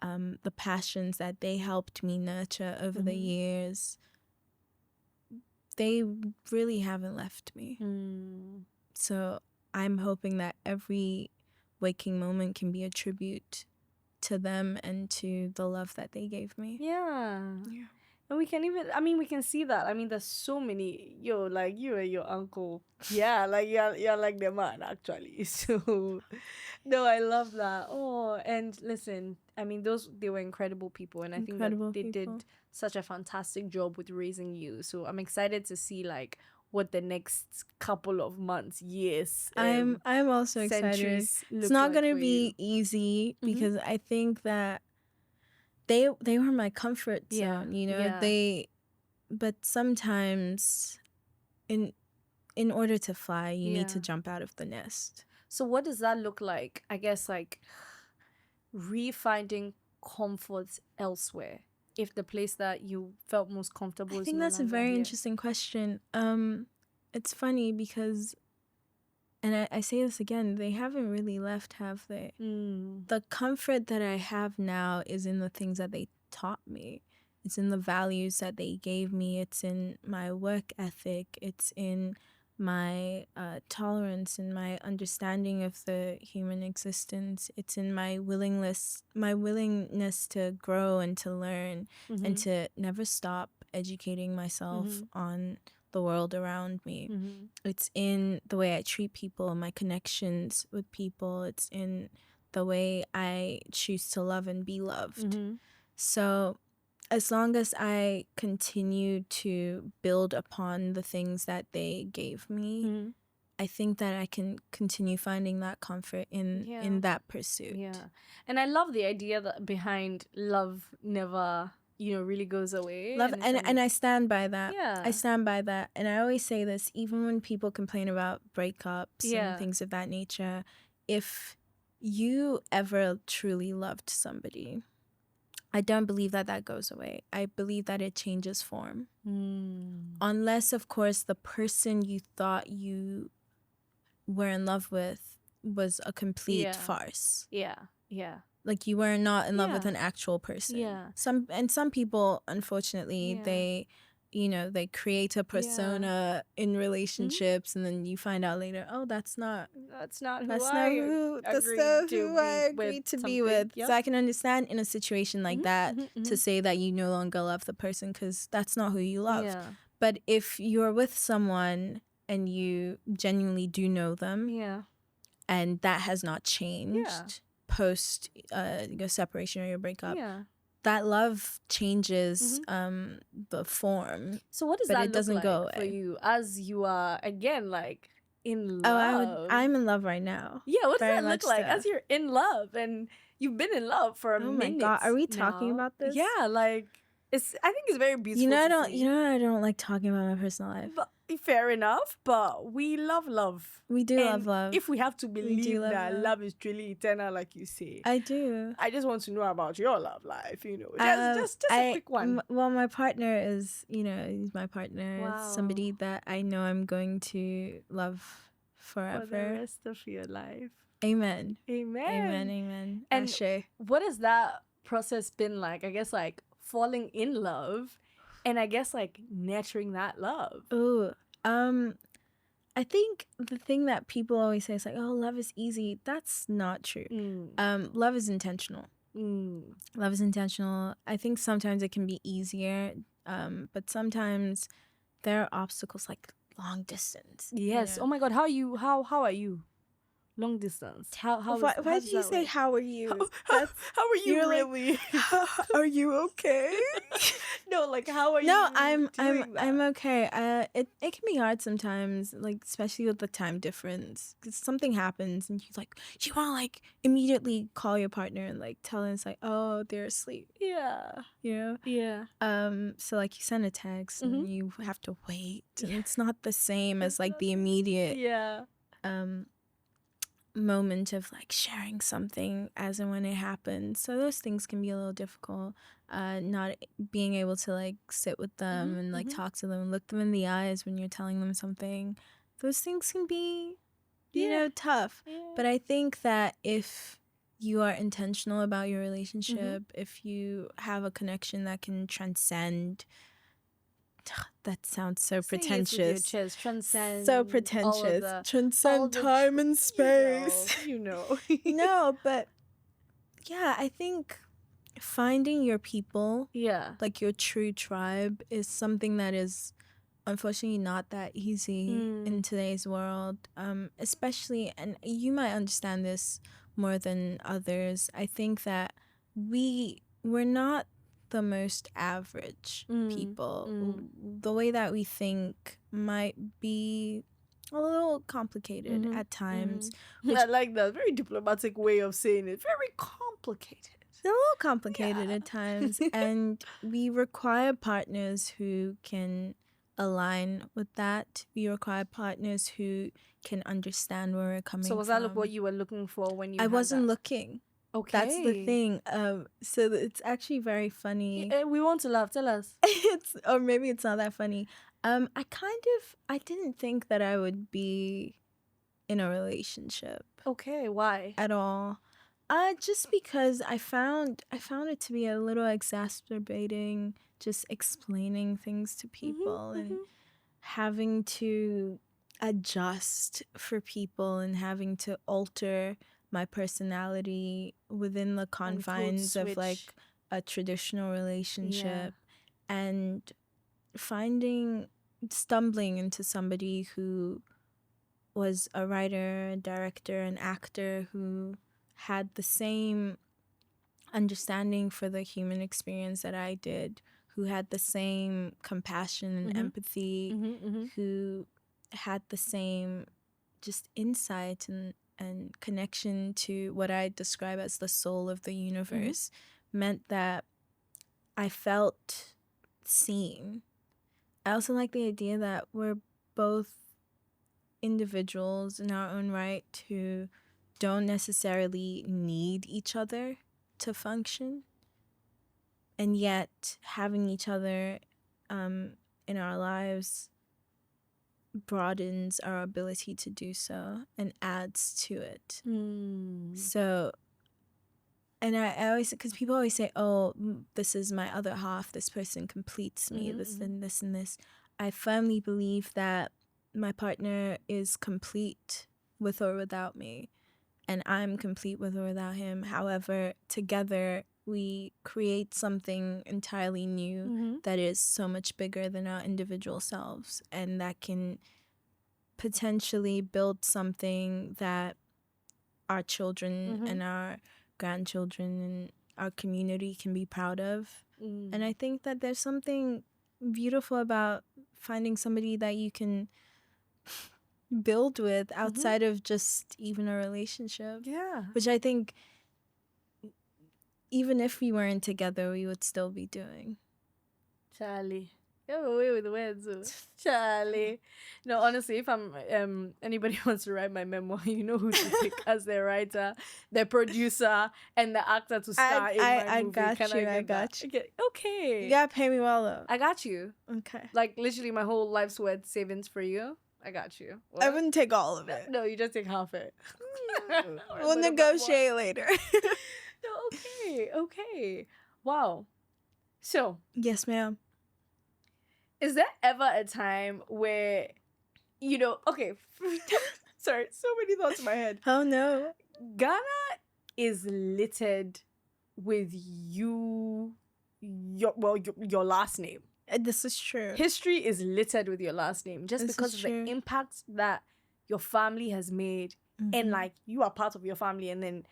Speaker 1: the passions that they helped me nurture over the years, they really haven't left me. So I'm hoping that every waking moment can be a tribute to them and to the love that they gave me.
Speaker 2: Yeah. And we can even, we can see that. There's so many, like you and your uncle. Yeah, like you're like the man, actually. So, no, I love that. Oh, and listen, they were incredible people. And I think that they did such a fantastic job with raising you. So I'm excited to see like what the next couple of months, years,
Speaker 1: I'm also excited. It's not gonna be easy because I think that they were my comfort zone, you know. But sometimes in order to fly, you need to jump out of the nest.
Speaker 2: So what does that look like? I guess like re-finding comfort elsewhere. If the place that you felt most comfortable is
Speaker 1: I think that's a very interesting question. It's funny because, and I say this again, they haven't really left, have they? The comfort that I have now is in the things that they taught me. It's in the values that they gave me. It's in my work ethic. It's in my tolerance and my understanding of the human existence. It's in my willingness to grow and to learn and to never stop educating myself on the world around me. It's in the way I treat people, my connections with people. It's in the way I choose to love and be loved. So as long as I continue to build upon the things that they gave me, I think that I can continue finding that comfort in that pursuit.
Speaker 2: Yeah. And I love the idea that behind love never, really goes away.
Speaker 1: Love, and I stand by that.
Speaker 2: Yeah.
Speaker 1: I stand by that. And I always say this, even when people complain about breakups and things of that nature, if you ever truly loved somebody, I don't believe that goes away. I believe that it changes form. Unless, of course, the person you thought you were in love with was a complete farce.
Speaker 2: Yeah.
Speaker 1: Like you were not in love with an actual person.
Speaker 2: Yeah.
Speaker 1: Some people, unfortunately, they they create a persona in relationships, and then you find out later, oh, that's not who I agreed to be with.
Speaker 2: Yep.
Speaker 1: So I can understand in a situation like that to say that you no longer love the person because that's not who you love.
Speaker 2: Yeah.
Speaker 1: But if you're with someone and you genuinely do know them,
Speaker 2: Yeah.
Speaker 1: and that has not changed post your separation or your breakup, that love changes the form.
Speaker 2: So what does
Speaker 1: but
Speaker 2: that
Speaker 1: it
Speaker 2: look
Speaker 1: doesn't
Speaker 2: like
Speaker 1: go
Speaker 2: for
Speaker 1: away.
Speaker 2: you as you are again like in
Speaker 1: Oh,
Speaker 2: love?
Speaker 1: I'm in love right now.
Speaker 2: Yeah, what does
Speaker 1: Very
Speaker 2: that look
Speaker 1: much
Speaker 2: like
Speaker 1: so.
Speaker 2: as you're in love and you've been in love for a
Speaker 1: Oh
Speaker 2: minute?
Speaker 1: my God, are we
Speaker 2: now?
Speaker 1: talking about this?
Speaker 2: Yeah, like I think it's very beautiful.
Speaker 1: I don't like talking about my personal life.
Speaker 2: But, fair enough, but we love love.
Speaker 1: We do
Speaker 2: And
Speaker 1: love love.
Speaker 2: if we have to believe
Speaker 1: love
Speaker 2: that
Speaker 1: love.
Speaker 2: love is truly eternal, like you say,
Speaker 1: I do.
Speaker 2: I just want to know about your love life. Just a quick one.
Speaker 1: Well, my partner is, he's my partner.
Speaker 2: Wow.
Speaker 1: It's somebody that I know I'm going to love forever.
Speaker 2: For the rest of your life.
Speaker 1: Amen.
Speaker 2: Amen.
Speaker 1: Amen. Amen.
Speaker 2: And
Speaker 1: Ashe.
Speaker 2: what has that process been like? I guess like falling in love, and I guess like nurturing that love.
Speaker 1: Oh, I think the thing that people always say is like, oh, love is easy. That's not true. Love is intentional. Love is intentional. I think sometimes it can be easier, but sometimes there are obstacles like long distance.
Speaker 2: Yes. Oh my God. How are you? Long distance.
Speaker 1: Why did you say how are you?
Speaker 2: How are you really?
Speaker 1: Like, are you okay?
Speaker 2: No, like how are you?
Speaker 1: No,
Speaker 2: doing that?
Speaker 1: I'm okay. It can be hard sometimes, like especially with the time difference, because something happens and you want to like immediately call your partner and like tell them it's like, oh, they're asleep.
Speaker 2: Yeah.
Speaker 1: Yeah. So like you send a text and you have to wait, and it's not the same as like the immediate moment of like sharing something as and when it happens. So those things can be a little difficult. Not being able to like sit with them and like talk to them, look them in the eyes when you're telling them something. Those things can be, tough.
Speaker 2: Yeah.
Speaker 1: But I think that if you are intentional about your relationship, if you have a connection that can transcend. That sounds so pretentious.
Speaker 2: Say it with your chest. Transcend.
Speaker 1: So pretentious. Transcend time and space.
Speaker 2: You know.
Speaker 1: No, but yeah, I think finding your people, like your true tribe, is something that is unfortunately not that easy in today's world. Especially, and you might understand this more than others, I think that we're not the most average people. The way that we think might be a little complicated at times.
Speaker 2: I like that very diplomatic way of saying it. Very complicated.
Speaker 1: It's a little complicated at times, and we require partners who can align with that. We require partners who can understand where we're coming from.
Speaker 2: So was that what you were looking for when you?
Speaker 1: I wasn't looking.
Speaker 2: Okay.
Speaker 1: That's the thing. So it's actually very funny.
Speaker 2: Yeah, we want to laugh. Tell us.
Speaker 1: Or maybe it's not that funny. I didn't think that I would be in a relationship.
Speaker 2: Okay, why?
Speaker 1: At all. Just because I found it to be a little exacerbating, just explaining things to people and having to adjust for people and having to alter my personality within the confines of like a traditional relationship, and stumbling into somebody who was a writer, director, and actor who had the same understanding for the human experience that I did, who had the same compassion and empathy, who had the same just insight and connection to what I describe as the soul of the universe, meant that I felt seen. I also like the idea that we're both individuals in our own right who don't necessarily need each other to function, and yet having each other in our lives broadens our ability to do so and adds to it. So And I always, because people always say, oh, this is my other half, this person completes me, this and this and this. I firmly believe that my partner is complete with or without me, and I'm complete with or without him. However, together we create something entirely new that is so much bigger than our individual selves, and that can potentially build something that our children and our grandchildren and our community can be proud of. And I think that there's something beautiful about finding somebody that you can build with outside of just even a relationship.
Speaker 2: Yeah.
Speaker 1: Which I think even if we weren't together, we would still be doing.
Speaker 2: Charlie. You have a way with words, oh. Charlie. No, honestly, if I'm anybody wants to write my memoir, you know who to pick as the writer, the producer, and the actor to star in my
Speaker 1: I
Speaker 2: movie.
Speaker 1: got
Speaker 2: Can
Speaker 1: you.
Speaker 2: I
Speaker 1: I got
Speaker 2: that?
Speaker 1: you.
Speaker 2: Okay.
Speaker 1: You gotta pay me well though.
Speaker 2: I got you.
Speaker 1: Okay.
Speaker 2: Like literally my whole life's worth savings for you. I got you. What?
Speaker 1: I wouldn't take all of it.
Speaker 2: No, you just take half it.
Speaker 1: We'll negotiate later.
Speaker 2: No, okay. Wow. So,
Speaker 1: yes, ma'am.
Speaker 2: is there ever a time where, okay, sorry, so many thoughts in my head.
Speaker 1: Oh no.
Speaker 2: Ghana is littered with your last name.
Speaker 1: This is true.
Speaker 2: History is littered with your last name just
Speaker 1: This
Speaker 2: because
Speaker 1: is
Speaker 2: of the
Speaker 1: true.
Speaker 2: impact that your family has made, and like you are part of your family, and then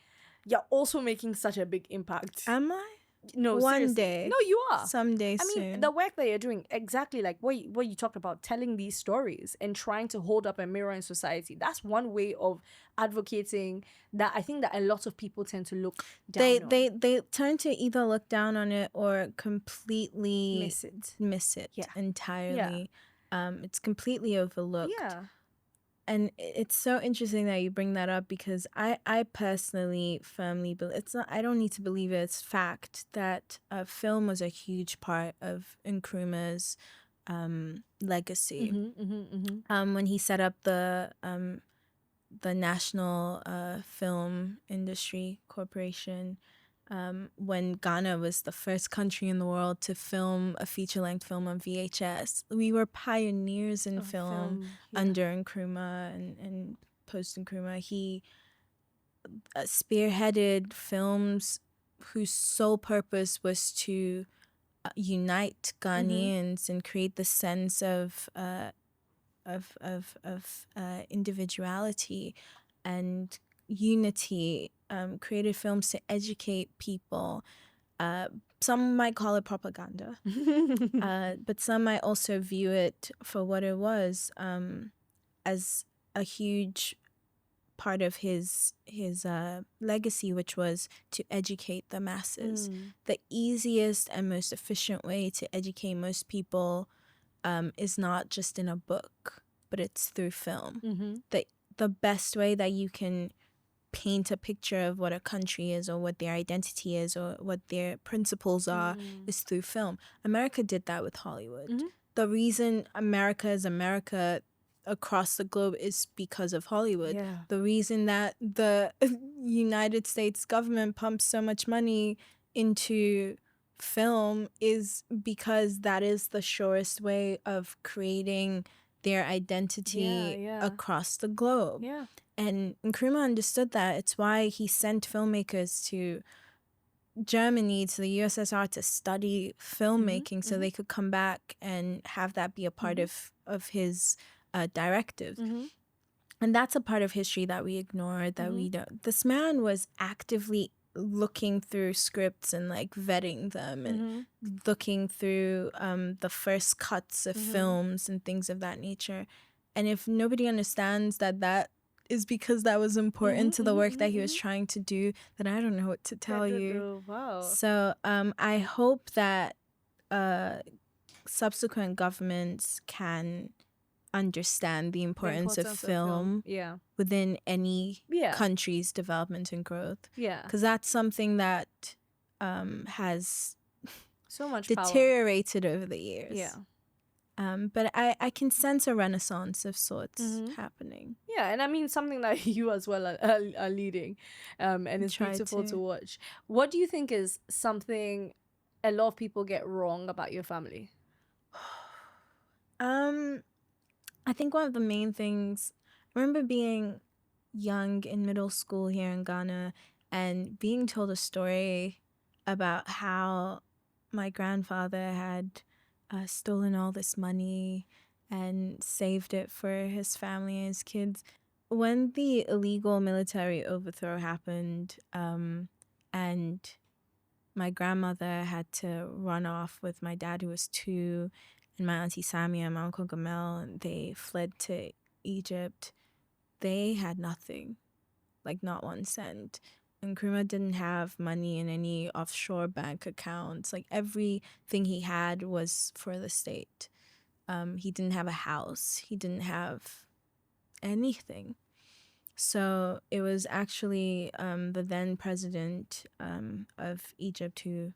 Speaker 2: you're also making such a big impact.
Speaker 1: Am I?
Speaker 2: No,
Speaker 1: One
Speaker 2: seriously.
Speaker 1: day.
Speaker 2: No, you are.
Speaker 1: Someday
Speaker 2: I
Speaker 1: soon.
Speaker 2: mean, the work that you're doing, exactly like what you talked about, telling these stories and trying to hold up a mirror in society. That's one way of advocating that I think that a lot of people tend to look down on.
Speaker 1: They tend to either look down on it or completely miss it
Speaker 2: Yeah.
Speaker 1: entirely. It's completely overlooked.
Speaker 2: Yeah.
Speaker 1: And it's so interesting that you bring that up, because I personally firmly believe, I don't need to believe it, it's fact that film was a huge part of Nkrumah's legacy. When he set up the National Film Industry Corporation, when Ghana was the first country in the world to film a feature-length film on VHS. We were pioneers in film under Nkrumah and post Nkrumah. He spearheaded films whose sole purpose was to unite Ghanaians and create the sense of individuality and unity. Created films to educate people. Some might call it propaganda, but some might also view it for what it was, as a huge part of his legacy, which was to educate the masses. The easiest and most efficient way to educate most people is not just in a book, but it's through film. The best way that you can paint a picture of what a country is or what their identity is or what their principles are is through film. America did that with Hollywood. The reason America is America across the globe is because of Hollywood. The reason that the United States government pumps so much money into film is because that is the surest way of creating their identity across the globe. And Nkrumah understood that. It's why he sent filmmakers to Germany, to the USSR, to study filmmaking so they could come back and have that be a part of his directives. And that's a part of history that we ignore, that we don't. This man was actively looking through scripts and like vetting them and looking through the first cuts of films and things of that nature. And if nobody understands that is because that was important to the work that he was trying to do, then I don't know what to tell you.
Speaker 2: Wow.
Speaker 1: So I hope that subsequent governments can understand the importance of film within any country's development and growth. Because that's something that has
Speaker 2: so much
Speaker 1: deteriorated over the years. But I can sense a renaissance of sorts happening.
Speaker 2: Yeah, and I mean something that you as well are leading, and it's beautiful to watch. What do you think is something a lot of people get wrong about your family?
Speaker 1: I think one of the main things, I remember being young in middle school here in Ghana and being told a story about how my grandfather had stolen all this money and saved it for his family and his kids. When the illegal military overthrow happened, and my grandmother had to run off with my dad, who was 2, and my auntie Samia and my uncle Gamel, and they fled to Egypt. They had nothing, like not 1 cent. And Nkrumah didn't have money in any offshore bank accounts. Like everything he had was for the state. He didn't have a house. He didn't have anything. So it was actually the then president of Egypt who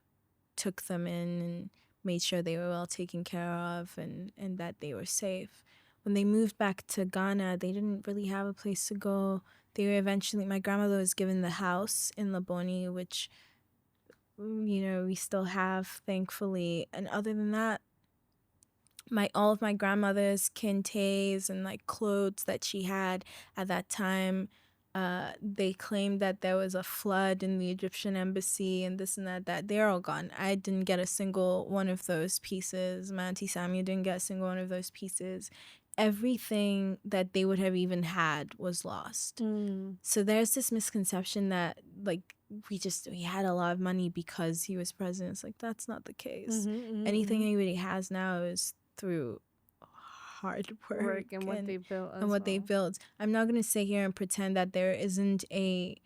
Speaker 1: took them in and made sure they were well taken care of and that they were safe. When they moved back to Ghana, they didn't really have a place to go. They were eventually, my grandmother was given the house in Laboni, which, we still have, thankfully. And other than that, all of my grandmother's kentes and like clothes that she had at that time, they claimed that there was a flood in the Egyptian embassy and this and that. They're all gone. I didn't get a single one of those pieces. My auntie Samia didn't get a single one of those pieces. Everything that they would have even had was lost. So there's this misconception that like we had a lot of money because he was president. It's like that's not the case. Anything anybody has now is through hard work
Speaker 2: and what they built
Speaker 1: they built. I'm not going to sit here and pretend that there isn't a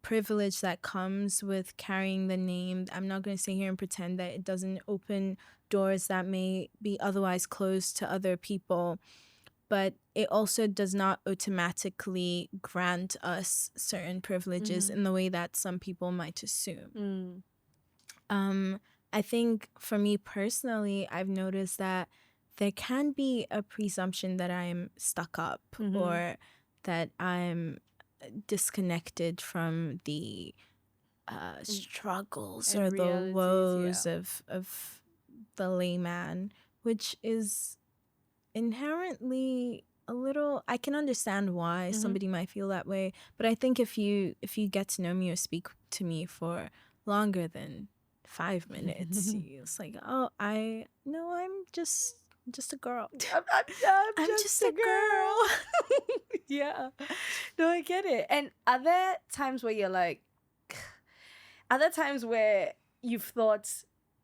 Speaker 1: privilege that comes with carrying the name. I'm not going to sit here and pretend that it doesn't open doors that may be otherwise closed to other people. But it also does not automatically grant us certain privileges in the way that some people might assume. I think for me personally, I've noticed that there can be a presumption that I'm stuck up or that I'm disconnected from the struggles or the woes of the layman, which is inherently a little, I can understand why somebody might feel that way, but I think if you get to know me or speak to me for longer than 5 minutes, it's like, oh, I'm just a girl.
Speaker 2: I'm just a girl. Yeah. No, I get it. And are there times where you're like, are there times where you've thought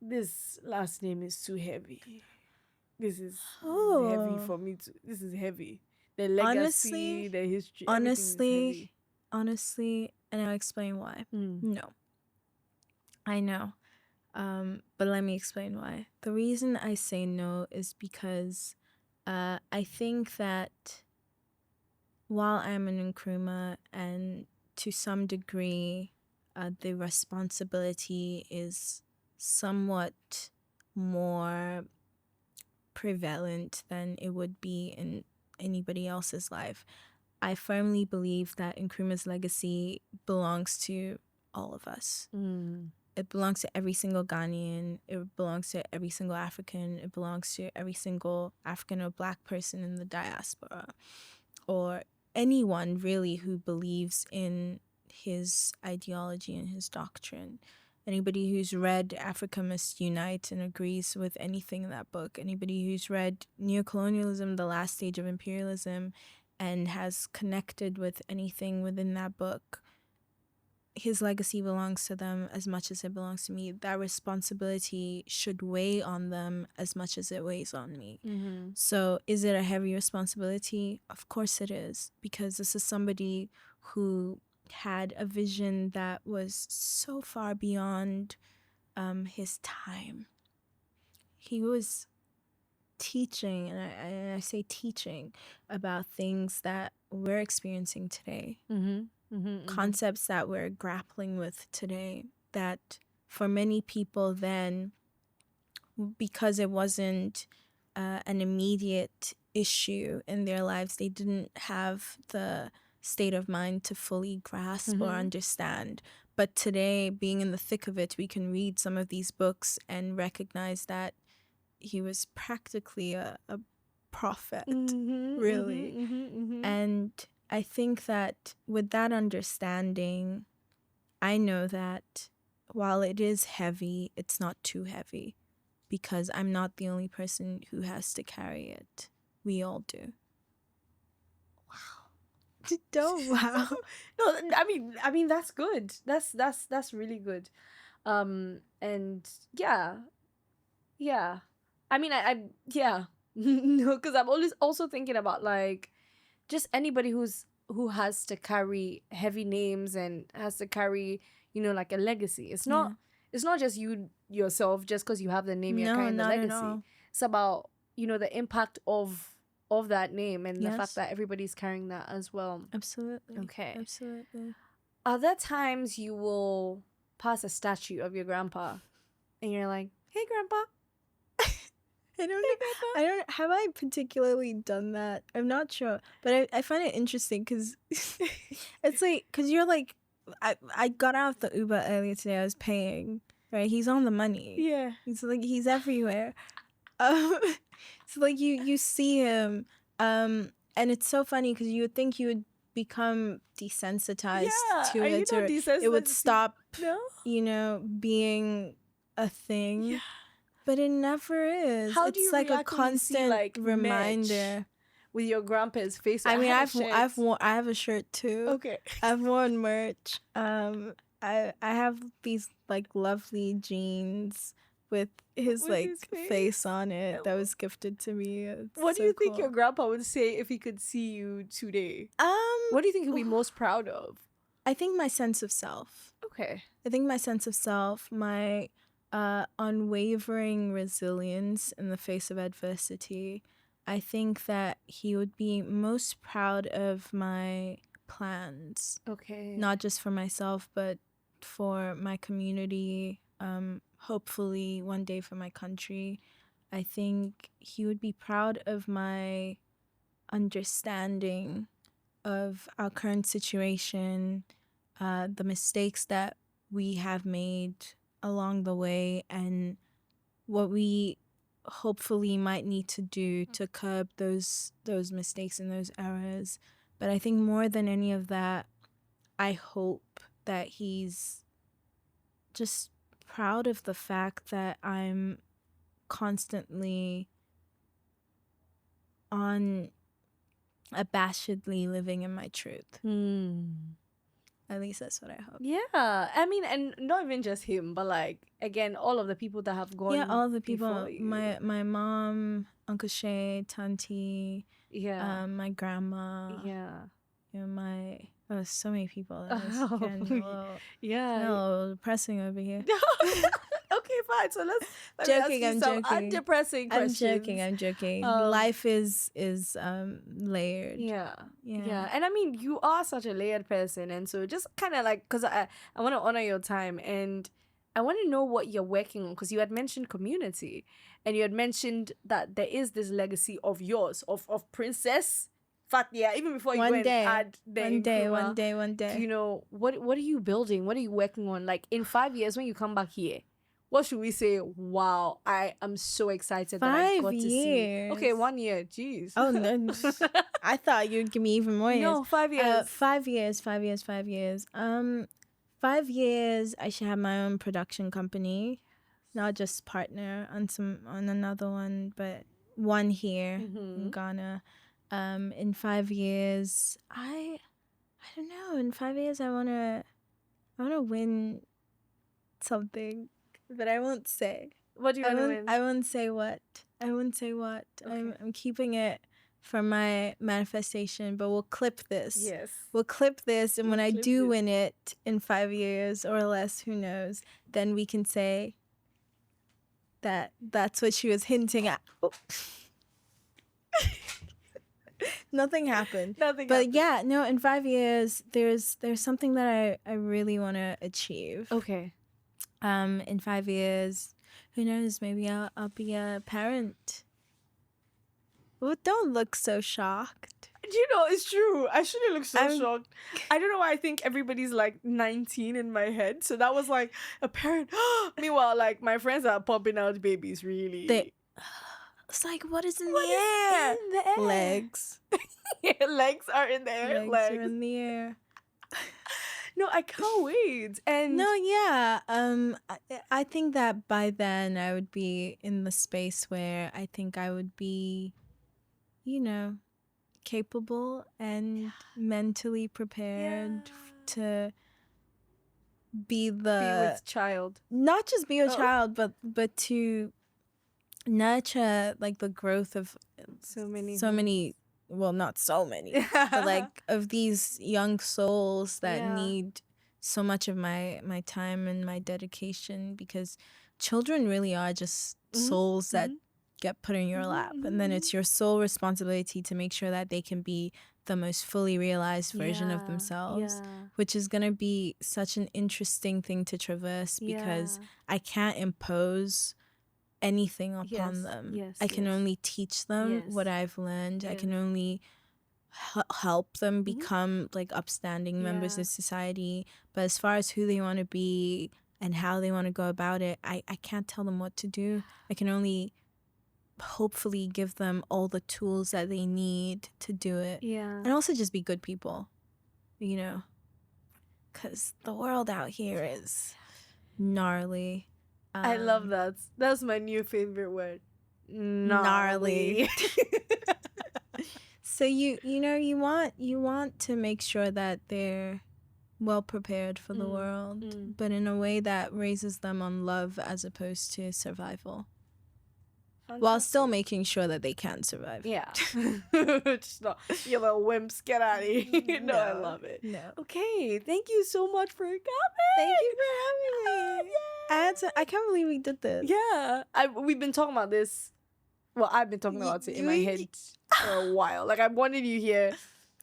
Speaker 2: this last name is too heavy? This is heavy for me to. This is heavy. The legacy, the history.
Speaker 1: Honestly, and I'll explain why. No, I know, but let me explain why. The reason I say no is because I think that while I'm an Nkrumah and to some degree the responsibility is somewhat more prevalent than it would be in anybody else's life, I firmly believe that Nkrumah's legacy belongs to all of us. It belongs to every single Ghanaian. It belongs to every single African. It belongs to every single African or Black person in the diaspora, or anyone really who believes in his ideology and his doctrine. Anybody who's read Africa Must Unite and agrees with anything in that book. Anybody who's read Neocolonialism, The Last Stage of Imperialism, and has connected with anything within that book, his legacy belongs to them as much as it belongs to me. That responsibility should weigh on them as much as it weighs on me. So is it a heavy responsibility? Of course it is, because this is somebody who had a vision that was so far beyond his time. He was teaching, and I say teaching, about things that we're experiencing today. Concepts that we're grappling with today, that for many people then, because it wasn't an immediate issue in their lives. They didn't have the state of mind to fully grasp or understand. But today, being in the thick of it, we can read some of these books and recognize that he was practically a prophet, really. And I think that with that understanding, I know that while it is heavy, it's not too heavy, because I'm not the only person who has to carry it. We all do. Wow. Don't wow.
Speaker 2: No, I mean that's good. That's really good. And yeah. I mean, I yeah. No, because I'm always also thinking about like just anybody who has to carry heavy names and has to carry, you know, like a legacy. It's not just you yourself just because you have the name, you're carrying the
Speaker 1: not
Speaker 2: legacy.
Speaker 1: at all.
Speaker 2: It's about, you know, the impact of that name and the fact
Speaker 1: Yes.
Speaker 2: that everybody's carrying that as well.
Speaker 1: Absolutely.
Speaker 2: Okay.
Speaker 1: Absolutely.
Speaker 2: Are there times you will pass a statue of your grandpa and you're like, "Hey, grandpa."
Speaker 1: I don't have I particularly done that. I'm not sure, but I find it interesting because it's like, because you're like, I got out of the Uber earlier today. I was paying, right? He's on the money.
Speaker 2: Yeah.
Speaker 1: He's everywhere. So like you see him, and it's so funny because you would think you would become desensitized to
Speaker 2: are you
Speaker 1: it,
Speaker 2: not
Speaker 1: or it
Speaker 2: desensitized
Speaker 1: would
Speaker 2: to-
Speaker 1: stop,
Speaker 2: No?
Speaker 1: you know, being a thing. But it never is.
Speaker 2: How
Speaker 1: it's
Speaker 2: do you
Speaker 1: like a
Speaker 2: react when you see,
Speaker 1: constant
Speaker 2: like,
Speaker 1: reminder.
Speaker 2: merch with your grandpa's face?
Speaker 1: I mean,
Speaker 2: had a
Speaker 1: I've
Speaker 2: shirt.
Speaker 1: worn, I have a shirt too.
Speaker 2: Okay.
Speaker 1: I've worn merch. I have these like lovely jeans with his
Speaker 2: With
Speaker 1: like
Speaker 2: his face?
Speaker 1: face on it that was gifted to me. It's
Speaker 2: What do
Speaker 1: so
Speaker 2: you think
Speaker 1: cool.
Speaker 2: your grandpa would say if he could see you today?
Speaker 1: Um,
Speaker 2: What do you think he'll be most proud of?
Speaker 1: I think my sense of self.
Speaker 2: Okay.
Speaker 1: I think my sense of self, my unwavering resilience in the face of adversity. I think that he would be most proud of my plans,
Speaker 2: Okay.
Speaker 1: not just for myself, but for my community, hopefully one day for my country. I think he would be proud of my understanding of our current situation, the mistakes that we have made along the way, and what we hopefully might need to do to curb those mistakes and those errors. But I think more than any of that, I hope that he's just proud of the fact that I'm constantly unabashedly living in my truth. At least that's what I hope.
Speaker 2: Yeah. I mean, and not even just him, but like, again, all of the people that have gone.
Speaker 1: Yeah, all the people.
Speaker 2: before you.
Speaker 1: My mom, Uncle Shay, Tanti,
Speaker 2: Yeah.
Speaker 1: my grandma.
Speaker 2: Yeah.
Speaker 1: You know, my so many people. That was getting a little,
Speaker 2: Yeah.
Speaker 1: a little depressing over here.
Speaker 2: Okay, fine. So let me
Speaker 1: Joking,
Speaker 2: ask you
Speaker 1: I'm
Speaker 2: some
Speaker 1: joking.
Speaker 2: undepressing questions.
Speaker 1: I'm joking. Life is layered.
Speaker 2: Yeah. And I mean, you are such a layered person, and so just kind of like, because I want to honor your time, and I want to know what you're working on, because you had mentioned community, and you had mentioned that there is this legacy of yours, of Princess Fatia, even before you
Speaker 1: One
Speaker 2: went
Speaker 1: day.
Speaker 2: and add the Nkrumah.
Speaker 1: One day.
Speaker 2: You know, what are you building? What are you working on? Like in 5 years when you come back here, what should we say? Wow, I am so excited that I got
Speaker 1: 5
Speaker 2: to see.
Speaker 1: years.
Speaker 2: Okay, 1 year. Jeez.
Speaker 1: Oh no. I thought you'd give me even more years.
Speaker 2: No, 5 years.
Speaker 1: 5 years. 5 years. 5 years. 5 years I should have my own production company. Not just partner on another one, but one here in Ghana. In 5 years, I don't know. In 5 years, I wanna win something, but I won't say.
Speaker 2: What do you want to win?
Speaker 1: I won't say what.
Speaker 2: Okay.
Speaker 1: I'm keeping it for my manifestation, but we'll clip this.
Speaker 2: Yes.
Speaker 1: We'll clip this, and when I
Speaker 2: clip
Speaker 1: do
Speaker 2: it.
Speaker 1: win it in 5 years or less, who knows? Then we can say that that's what she was hinting at. Oh. Nothing happened.
Speaker 2: Nothing
Speaker 1: But
Speaker 2: happened.
Speaker 1: yeah, no, in 5 years, there's something that I really want to achieve.
Speaker 2: Okay.
Speaker 1: In 5 years, who knows? Maybe I'll be a parent. Well, don't look so shocked.
Speaker 2: You know, it's true. I shouldn't look so
Speaker 1: I'm-
Speaker 2: shocked. I don't know why I think everybody's like 19 in my head. So that was like a parent. Meanwhile, like my friends are popping out babies, really.
Speaker 1: It's like, what is in
Speaker 2: What
Speaker 1: the
Speaker 2: is
Speaker 1: air?
Speaker 2: in the air?
Speaker 1: Legs.
Speaker 2: Legs are in the air.
Speaker 1: Legs are in the air.
Speaker 2: No, I can't wait. And
Speaker 1: No, yeah. I think that by then I would be in the space where I think I would be, you know, capable and mentally prepared to be
Speaker 2: be
Speaker 1: the
Speaker 2: with child.
Speaker 1: not just be a
Speaker 2: Oh.
Speaker 1: child, but to nurture like the growth of
Speaker 2: So many.
Speaker 1: well, not so many, but like of these young souls that
Speaker 2: Yeah.
Speaker 1: need so much of my time and my dedication, because children really are just souls that get put in your lap, and then it's your sole responsibility to make sure that they can be the most fully realized version of themselves, which is going to be such an interesting thing to traverse, because I can't impose anything upon them. I can only teach them what I've learned. I can only help them become like upstanding members of society. But as far as who they want to be and how they want to go about it, I can't tell them what to do. I can only hopefully give them all the tools that they need to do it. And also just be good people, you know, because the world out here is gnarly.
Speaker 2: I love that. That's my new favorite word.
Speaker 1: Gnarly. So you know you want to make sure that they're well prepared for the world, but in a way that raises them on love as opposed to survival, while still making sure that they can survive.
Speaker 2: Yeah. Just not, you little wimps, get out of here. No, I love it.
Speaker 1: No.
Speaker 2: Okay, thank you so much for coming.
Speaker 1: Thank you for having me. I can't believe we did this.
Speaker 2: Yeah, we've been talking about this. Well, I've been talking about it in my head for a while. Like, I wanted you here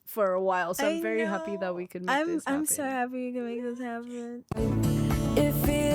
Speaker 2: for a while, so I'm very happy that we could make this happen.
Speaker 1: I'm so happy we can make this happen.
Speaker 3: If it